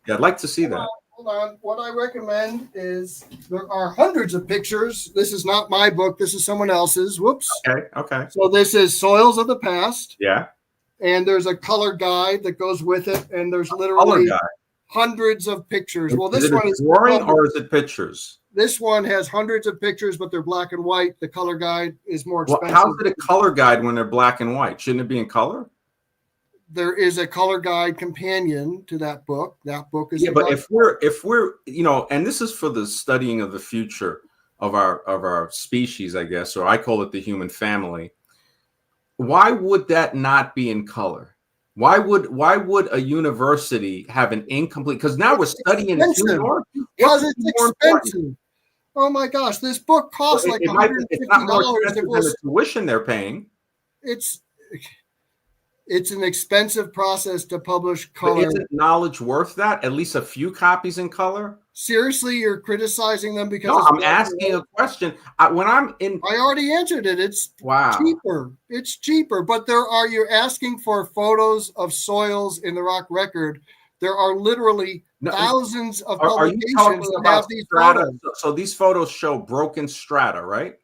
Yeah, I'd like to see that. Hold on. What I recommend is there are hundreds of pictures. This is not my book. This is someone else's. Whoops. Okay. So this is Soils of the Past. Yeah. And there's a color guide that goes with it. And there's literally hundreds of pictures. Well, this one is drawing or is it pictures? This one has hundreds of pictures, but they're black and white. The color guide is more expensive. Well, how's it a color guide when they're black and white? Shouldn't it be in color? There is a color guide companion to that book. That book is but if we're and this is for the studying of the future of our species, I guess, or I call it the human family. Why would that not be in color? Why would a university have an incomplete? Because now we're studying in because it's expensive. Oh my gosh, this book costs like $150. It's not more expensive than the tuition they're paying. It's an expensive process to publish color. But isn't knowledge worth that? At least a few copies in color? Seriously, you're criticizing them because I'm asking a question. I already answered it. It's cheaper. It's cheaper. But you're asking for photos of soils in the rock record. There are literally thousands of publications that have these photos. So these photos show broken strata, right?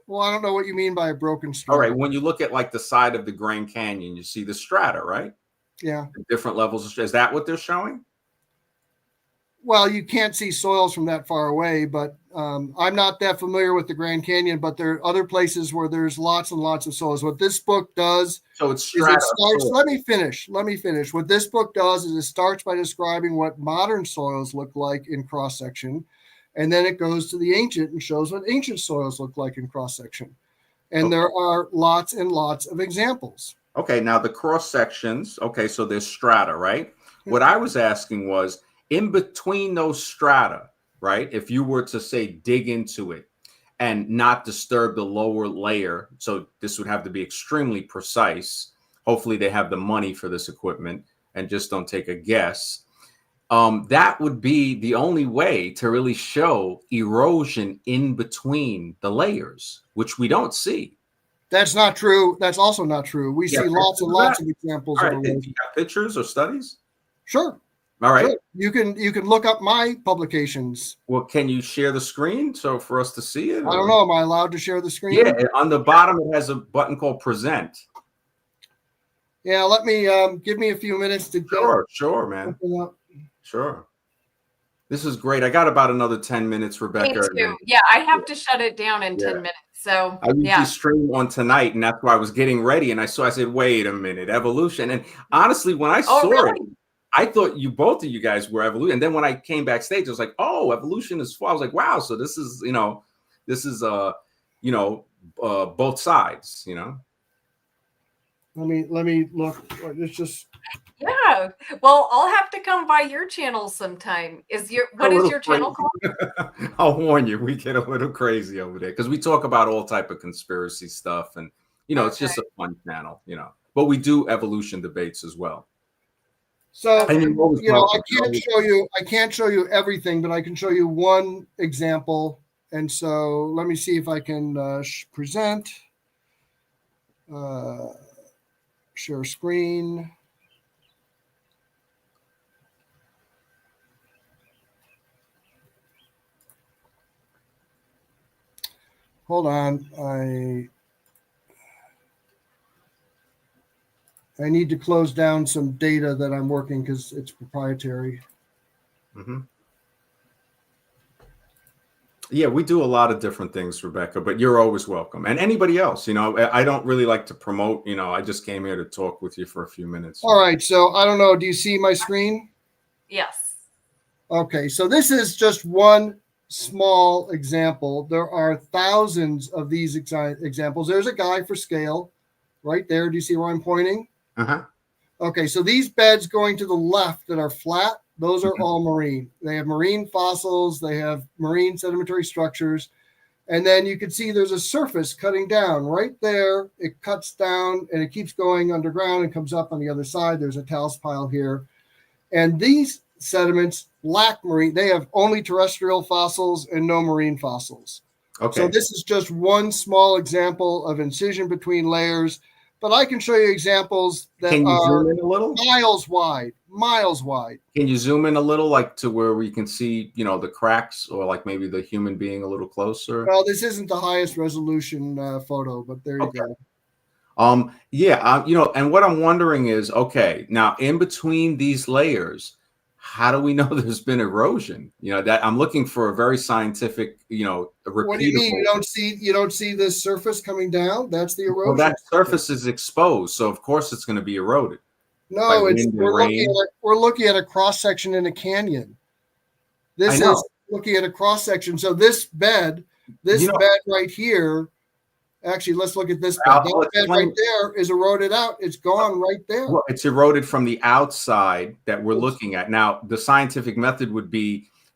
Well, I don't know what you mean by a broken strata. All right. When you look at like the side of the Grand Canyon, you see the strata, right? Yeah. Different levels of strata. Is that what they're showing? Well, you can't see soils from that far away, but I'm not that familiar with the Grand Canyon, but there are other places where there's lots and lots of soils. What this book does let me finish. What this book does is it starts by describing what modern soils look like in cross-section, and then it goes to the ancient and shows what ancient soils look like in cross-section. And there are lots and lots of examples. Okay, now the cross-sections, so there's strata, right? What I was asking was, in between those strata, right? If you were to say dig into it and not disturb the lower layer, so this would have to be extremely precise. Hopefully they have the money for this equipment and just don't take a guess. That would be the only way to really show erosion in between the layers, which we don't see. That's not true. That's also not true. We see lots and lots of examples. All right, do you have pictures or studies? Sure. All right. Sure. You can look up my publications. Well, can you share the screen for us to see it? I don't know. Am I allowed to share the screen? Yeah, on the bottom it has a button called present. Yeah, let me give me a few minutes to Sure, man. Sure. This is great. I got about another 10 minutes, Rebecca. Me too. Yeah, I have to shut it down in 10 minutes. So I usually stream on tonight, and that's why I was getting ready. And I said, wait a minute, evolution. And honestly, when I saw it, I thought both of you guys were evolution. And then when I came backstage, I was like, oh, evolution is full. I was like, wow. So this is, both sides, Let me look. It's just. Yeah. Well, I'll have to come by your channel sometime. What is your channel called? I'll warn you, we get a little crazy over there because we talk about all type of conspiracy stuff, and it's just a fun channel, But we do evolution debates as well. So I can't show you everything, but I can show you one example. And so let me see if I can present, share screen. Hold on, I need to close down some data that I'm working because it's proprietary. Mm-hmm. Yeah, we do a lot of different things, Rebecca, but you're always welcome. And anybody else, I don't really like to promote, I just came here to talk with you for a few minutes. All right. So I don't know. Do you see my screen? Yes. Okay. So this is just one small example. There are thousands of these examples. There's a guy for scale right there. Do you see where I'm pointing? Uh-huh. Okay, so these beds going to the left that are flat, those are all marine. They have marine fossils, they have marine sedimentary structures, and then you can see there's a surface cutting down right there. It cuts down and it keeps going underground and comes up on the other side. There's a talus pile here. And these sediments lack marine. They have only terrestrial fossils and no marine fossils. Okay. So this is just one small example of incision between layers, but I can show you examples that Can you are zoom in a little? miles wide, miles wide. Can you zoom in a little, like to where we can see, you know, the cracks, or like maybe the human being a little closer? Well, this isn't the highest resolution photo, but there you Okay. go. Yeah, you know, and what I'm wondering is, okay, now in between these layers, how do we know there's been erosion? You know, that I'm looking for a very scientific, you know, What do you mean? repeatable. You don't see this surface coming down? That's the Well, erosion. that surface is exposed, so of course it's going to be eroded by No, wind and rain. we're looking at a cross section in a canyon. I This know. is looking at a cross section. So this bed You know, right here. Actually, let's look at this bed. I'll That bed explain. right there is eroded out. It's gone right there. Well, it's eroded from the outside that we're looking at. Now, the scientific method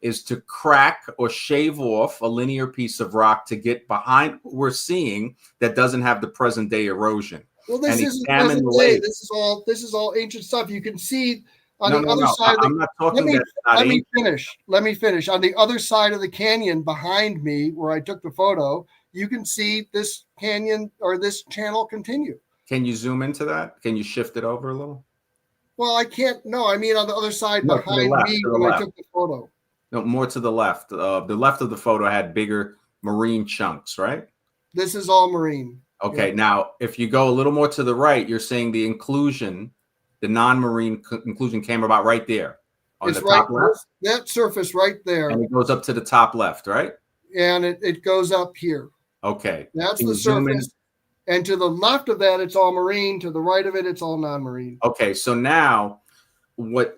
is to crack or shave off a linear piece of rock to get behind what we're seeing that doesn't have the present day erosion. Well, this And isn't examine present the day. layers. This is all ancient stuff. You can see on No, the no, other no. side of the. I'm not talking that it's not Let me ancient. finish. Let me finish. On the other side of the canyon behind me, where I took the photo, you can see this canyon or this channel continue. Can you zoom into that? Can you shift it over a little? Well, I can't. No, I mean on the other side No, to the behind left, me to the when I left. took the photo. No, more to the left. The left of the photo had bigger marine chunks, right? This is all marine. Okay, Yeah. now if you go a little more to the right, you're saying the inclusion, the non-marine inclusion came about right there on It's the right top left, that surface right there, and it goes up to the top left, right? and it goes up here. Okay. That's Can the you zoom in? surface. And to the left of that, it's all marine. To the right of it, it's all non-marine. Okay, so now what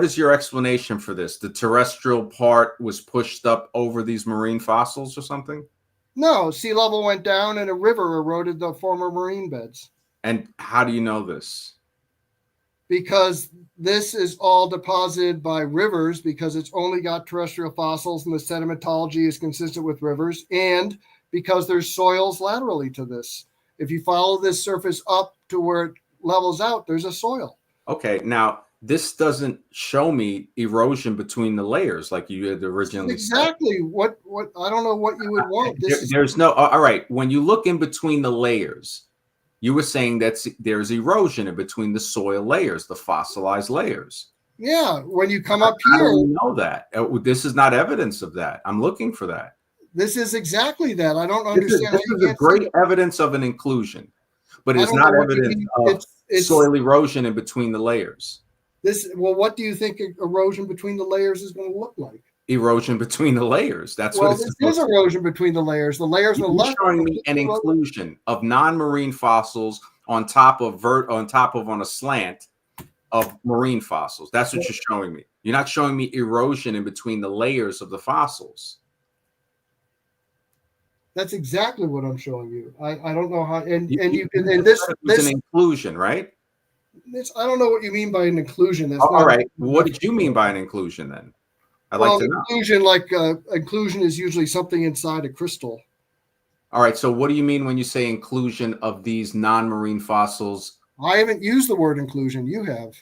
is your explanation for this? The terrestrial part was pushed up over these marine fossils or something? No, sea level went down and a river eroded the former marine beds. And how do you know this? Because this is all deposited by rivers, because it's only got terrestrial fossils and the sedimentology is consistent with rivers, and because there's soils laterally to this. If you follow this surface up to where it levels out, there's a soil. Okay, now this doesn't show me erosion between the layers like you had originally exactly said. What I don't know what you would want. There's no, all right, when you look in between the layers, you were saying that there's erosion in between the soil layers, the fossilized layers. Yeah, when you come up How here. do you know that? This is not evidence of that. I'm looking for that. This is exactly that. I don't understand. This is a great evidence of an inclusion, but it's not evidence of soil erosion in between the layers. What do you think erosion between the layers is going to look like? Erosion between the layers. That's what it's There's erosion between the layers. The layers You're on the left showing me an inclusion of non-marine fossils on top of on a slant of marine fossils. That's what you're showing me. You're not showing me erosion in between the layers of the fossils. That's exactly what I'm showing you. I don't know how, and this is an inclusion, right? I don't know what you mean by an inclusion. All right. What did you mean by an inclusion then? I'd like to know. Inclusion is usually something inside a crystal. All right. So what do you mean when you say inclusion of these non-marine fossils? I haven't used the word inclusion. You have.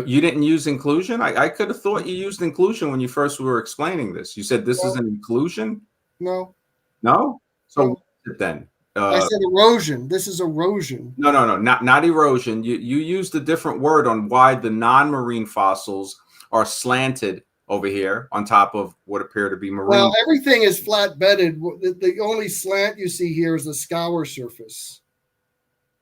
You didn't use inclusion? I could have thought you used inclusion when you first were explaining this. You said this is an inclusion? No. No? So what is it then? I said erosion. This is erosion. No, not erosion. You used a different word on why the non-marine fossils are slanted over here on top of what appear to be marine. Well, everything is flat bedded. The only slant you see here is the scour surface.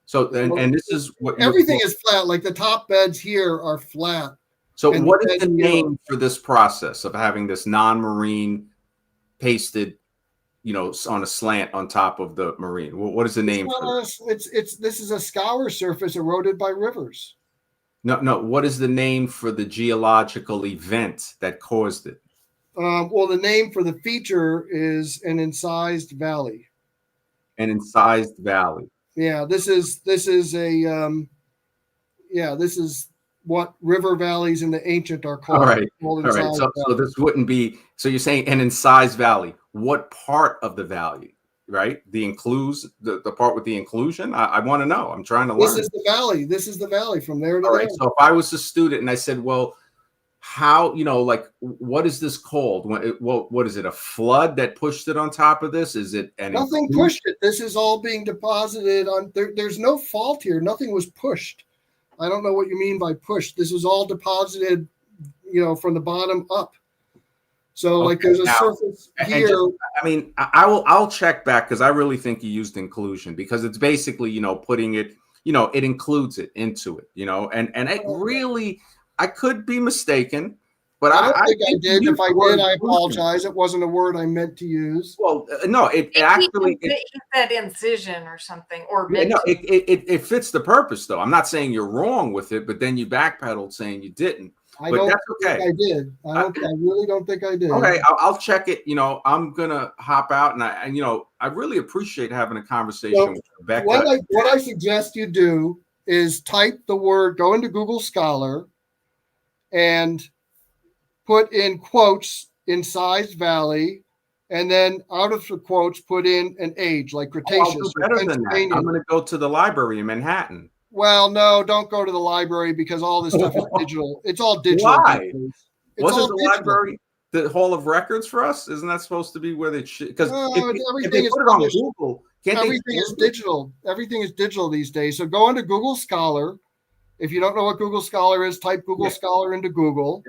So, and this is what everything is flat. Like the top beds here are flat. So, what is the name for this process of having this non-marine pasted, on a slant on top of the marine? What is the name for this? This is a scour surface eroded by rivers. No. What is the name for the geological event that caused it? Well, the name for the feature is an incised valley. An incised valley. Yeah, this is what river valleys in the ancient are called. All right. So this wouldn't be. So you're saying an incised valley. What part of the valley? Right. The part with the inclusion. I want to know. I'm trying to learn. This is the valley. This is the valley from there to there. So if I was a student and I said, well, how, like, what is this called? What is it? A flood that pushed it on top of this? Is it an Nothing pushed it. This is all being deposited on. There's no fault here. Nothing was pushed. I don't know what you mean by pushed. This was all deposited, from the bottom up. So like there's a surface here. I'll check back because I really think you used inclusion, because it's basically, putting it, it includes it into it, and it really, I could be mistaken, but I don't think I did. If I did, I inclusion. apologize. It wasn't a word I meant to use. Well, no, it actually he said incision or something, or no, it fits the purpose though. I'm not saying you're wrong with it, but then you backpedaled saying you didn't. But that's okay. I did. I really don't think I did. Okay, I'll check it. I'm gonna hop out, and I really appreciate having a conversation with Rebecca. What I suggest you do is type the word, go into Google Scholar, and put in quotes Incised Valley, and then out of the quotes put in an age like Cretaceous. I'll do better than that. I'm going to go to the library in Manhattan. Well, no, don't go to the library because all this stuff is digital. It's all digital. Why? Wasn't the library the Hall of Records for us? Isn't that supposed to be where they should? Because if they put it on Google, everything is digital. Everything is digital these days. So go into Google Scholar. If you don't know what Google Scholar is, type Google Scholar into Google.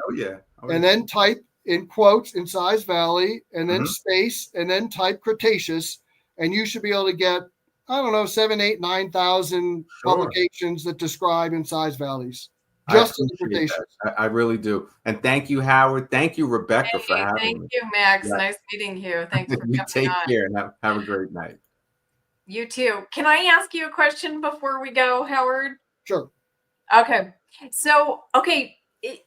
And then type in quotes Incised Valley, and then space, and then type Cretaceous, and you should be able to get, 7, 8, 9,000 publications that describe incised valleys. Just in the Cretaceous. I really do. And thank you, Howard. Thank you, Rebecca, for having me. Thank you, Max. Yeah. Nice meeting you. Thanks for coming on. Take care and have a great night. You too. Can I ask you a question before we go, Howard? Sure. Okay. So,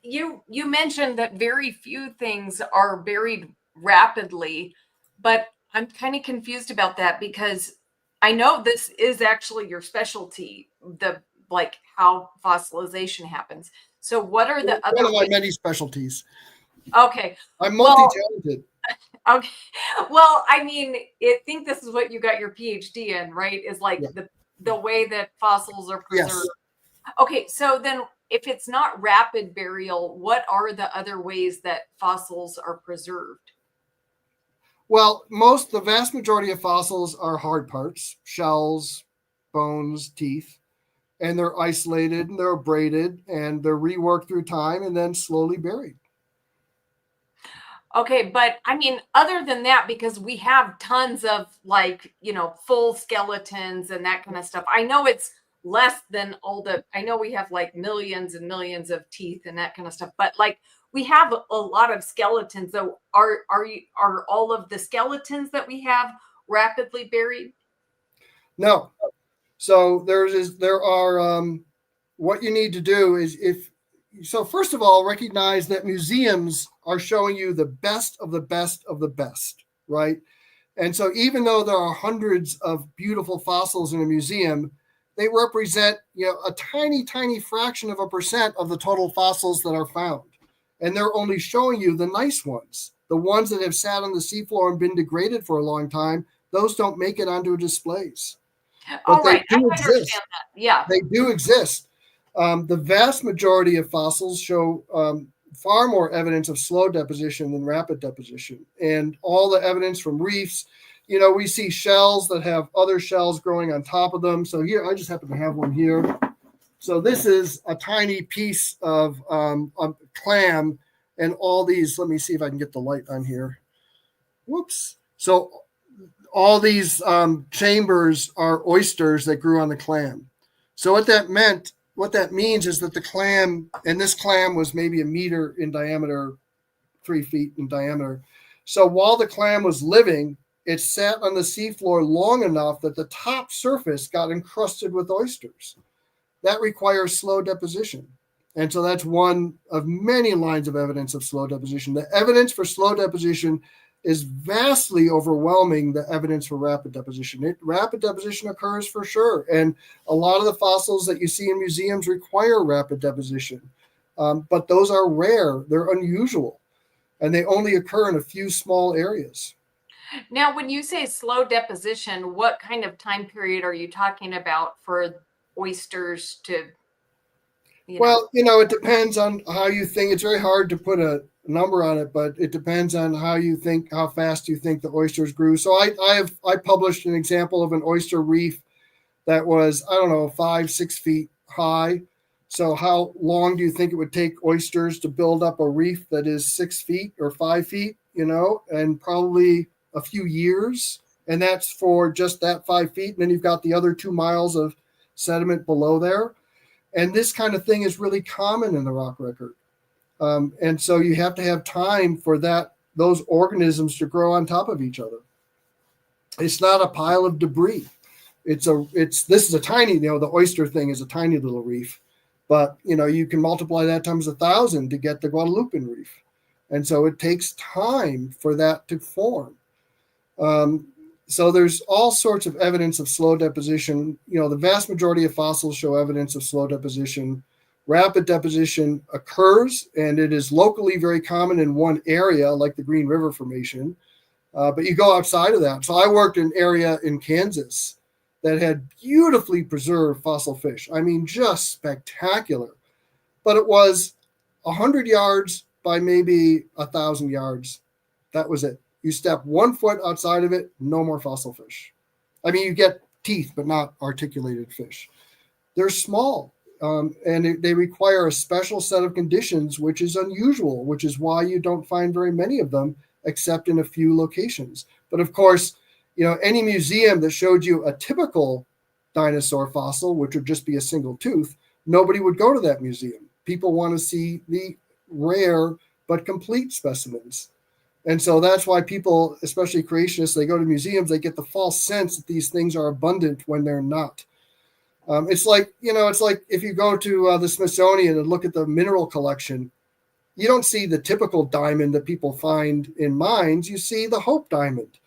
you mentioned that very few things are buried rapidly, but I'm kind of confused about that because I know this is actually your specialty, how fossilization happens. So what are the other one of my many specialties? Okay. I'm multi-talented. Okay. Well, I think this is what you got your PhD in, right? Is the way that fossils are preserved. Yes. Okay. So then if it's not rapid burial, what are the other ways that fossils are preserved? Well, the vast majority of fossils are hard parts, shells, bones, teeth, and they're isolated and they're abraded and they're reworked through time and then slowly buried. Okay, but other than that, because we have tons of full skeletons and that kind of stuff, I know it's less than I know we have millions and millions of teeth and that kind of stuff, but we have a lot of skeletons. So are all of the skeletons that we have rapidly buried? No. So there are what you need to do is first of all, recognize that museums are showing you the best of the best of the best, right? And so even though there are hundreds of beautiful fossils in a museum, they represent, a tiny, tiny fraction of a percent of the total fossils that are found. And they're only showing you the nice ones. The ones that have sat on the seafloor and been degraded for a long time, those don't make it onto displays. But they do exist. Yeah. They do exist. The vast majority of fossils show far more evidence of slow deposition than rapid deposition. And all the evidence from reefs, we see shells that have other shells growing on top of them. So here, I just happen to have one here. So this is a tiny piece of a clam, and all these, let me see if I can get the light on here. Whoops. So all these chambers are oysters that grew on the clam. So what that means is that the clam, and this clam was maybe 1 meter in diameter, 3 feet in diameter. So while the clam was living, it sat on the seafloor long enough that the top surface got encrusted with oysters. That requires slow deposition. And so that's one of many lines of evidence of slow deposition. The evidence for slow deposition is vastly overwhelming the evidence for rapid deposition. Rapid deposition occurs for sure. And a lot of the fossils that you see in museums require rapid deposition. But those are rare. They're unusual. And they only occur in a few small areas. Now, when you say slow deposition, what kind of time period are you talking about for oysters to? you know. Well, you know, it depends on how you think. It's very hard to put a number on it, but it depends on how you think, how fast you think the oysters grew. So I published an example of an oyster reef that was, I don't know, 5-6 feet high. So how long do you think it would take oysters to build up a reef that is 6 feet or 5 feet, you know, and probably a few years. And that's for just that 5 feet. And then you've got the other 2 miles of sediment below there. And this kind of thing is really common in the rock record. And so you have to have time for those organisms to grow on top of each other. It's not a pile of debris. This is a tiny, you know, the oyster thing is a tiny little reef, but you know, you can multiply that times 1,000 to get the Guadalupe reef. And so it takes time for that to form. So there's all sorts of evidence of slow deposition. You know, the vast majority of fossils show evidence of slow deposition. Rapid deposition occurs, and it is locally very common in one area, like the Green River Formation. But you go outside of that. So I worked in an area in Kansas that had beautifully preserved fossil fish. I mean, just spectacular. But it was 100 yards by maybe 1,000 yards. That was it. You step 1 foot outside of it, no more fossil fish. I mean, you get teeth, but not articulated fish. They're small, and they require a special set of conditions, which is unusual, which is why you don't find very many of them, except in a few locations. But of course, you know, any museum that showed you a typical dinosaur fossil, which would just be a single tooth, nobody would go to that museum. People want to see the rare but complete specimens. And so that's why people, especially creationists, they go to museums, they get the false sense that these things are abundant when they're not. It's like, you know, it's like if you go to the Smithsonian and look at the mineral collection, you don't see the typical diamond that people find in mines. You see the Hope diamond.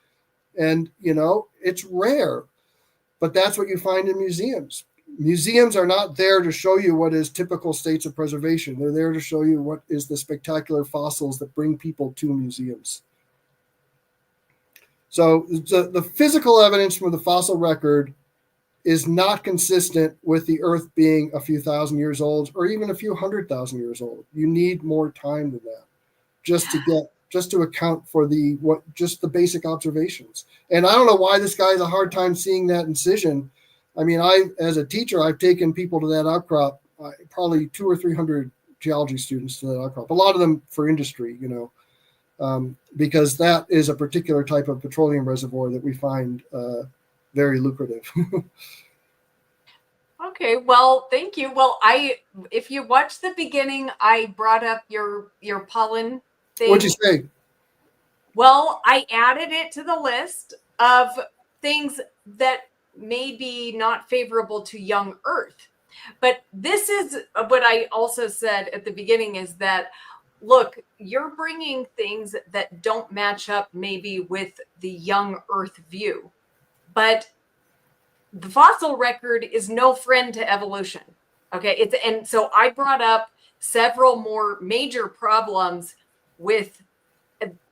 And, you know, it's rare, but that's what you find in museums. Museums are not there to show you what is typical states of preservation. They're there to show you what is the spectacular fossils that bring people to museums. So the physical evidence from the fossil record is not consistent with the Earth being a few thousand years old or even a few 100,000 years old. You need more time than that just to account for just the basic observations. And I don't know why this guy has a hard time seeing that incision. I mean, as a teacher, I've taken people to that outcrop, probably 200 or 300 geology students to that outcrop, a lot of them for industry, you know, because that is a particular type of petroleum reservoir that we find very lucrative. Okay, well, thank you. Well, if you watch the beginning, I brought up your pollen thing. What'd you say? Well, I added it to the list of things that may be not favorable to young Earth. But this is what I also said at the beginning is that, look, you're bringing things that don't match up maybe with the young Earth view. But the fossil record is no friend to evolution. Okay. And so I brought up several more major problems with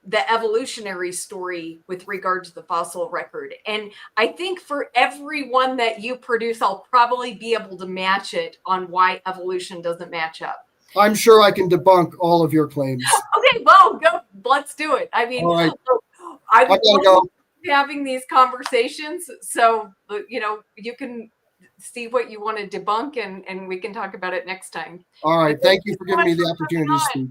the evolutionary story with regard to the fossil record. And I think for every one that you produce, I'll probably be able to match it on why evolution doesn't match up. I'm sure I can debunk all of your claims. Okay, well, go. Let's do it. I mean, right. I gotta go. Having these conversations, so you know, you can see what you want to debunk, and we can talk about it next time. All right, thank you for giving me the opportunity to speak.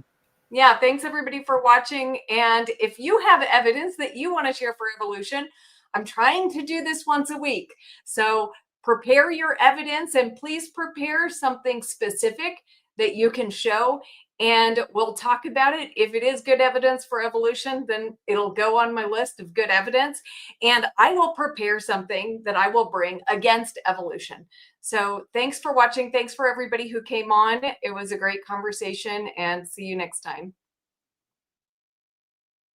Yeah, thanks everybody for watching. And if you have evidence that you want to share for evolution, I'm trying to do this once a week. So prepare your evidence and please prepare something specific that you can show, and we'll talk about it. If it is good evidence for evolution, then it'll go on my list of good evidence, and I will prepare something that I will bring against evolution. So thanks for watching. Thanks for everybody who came on. It was a great conversation, and see you next time.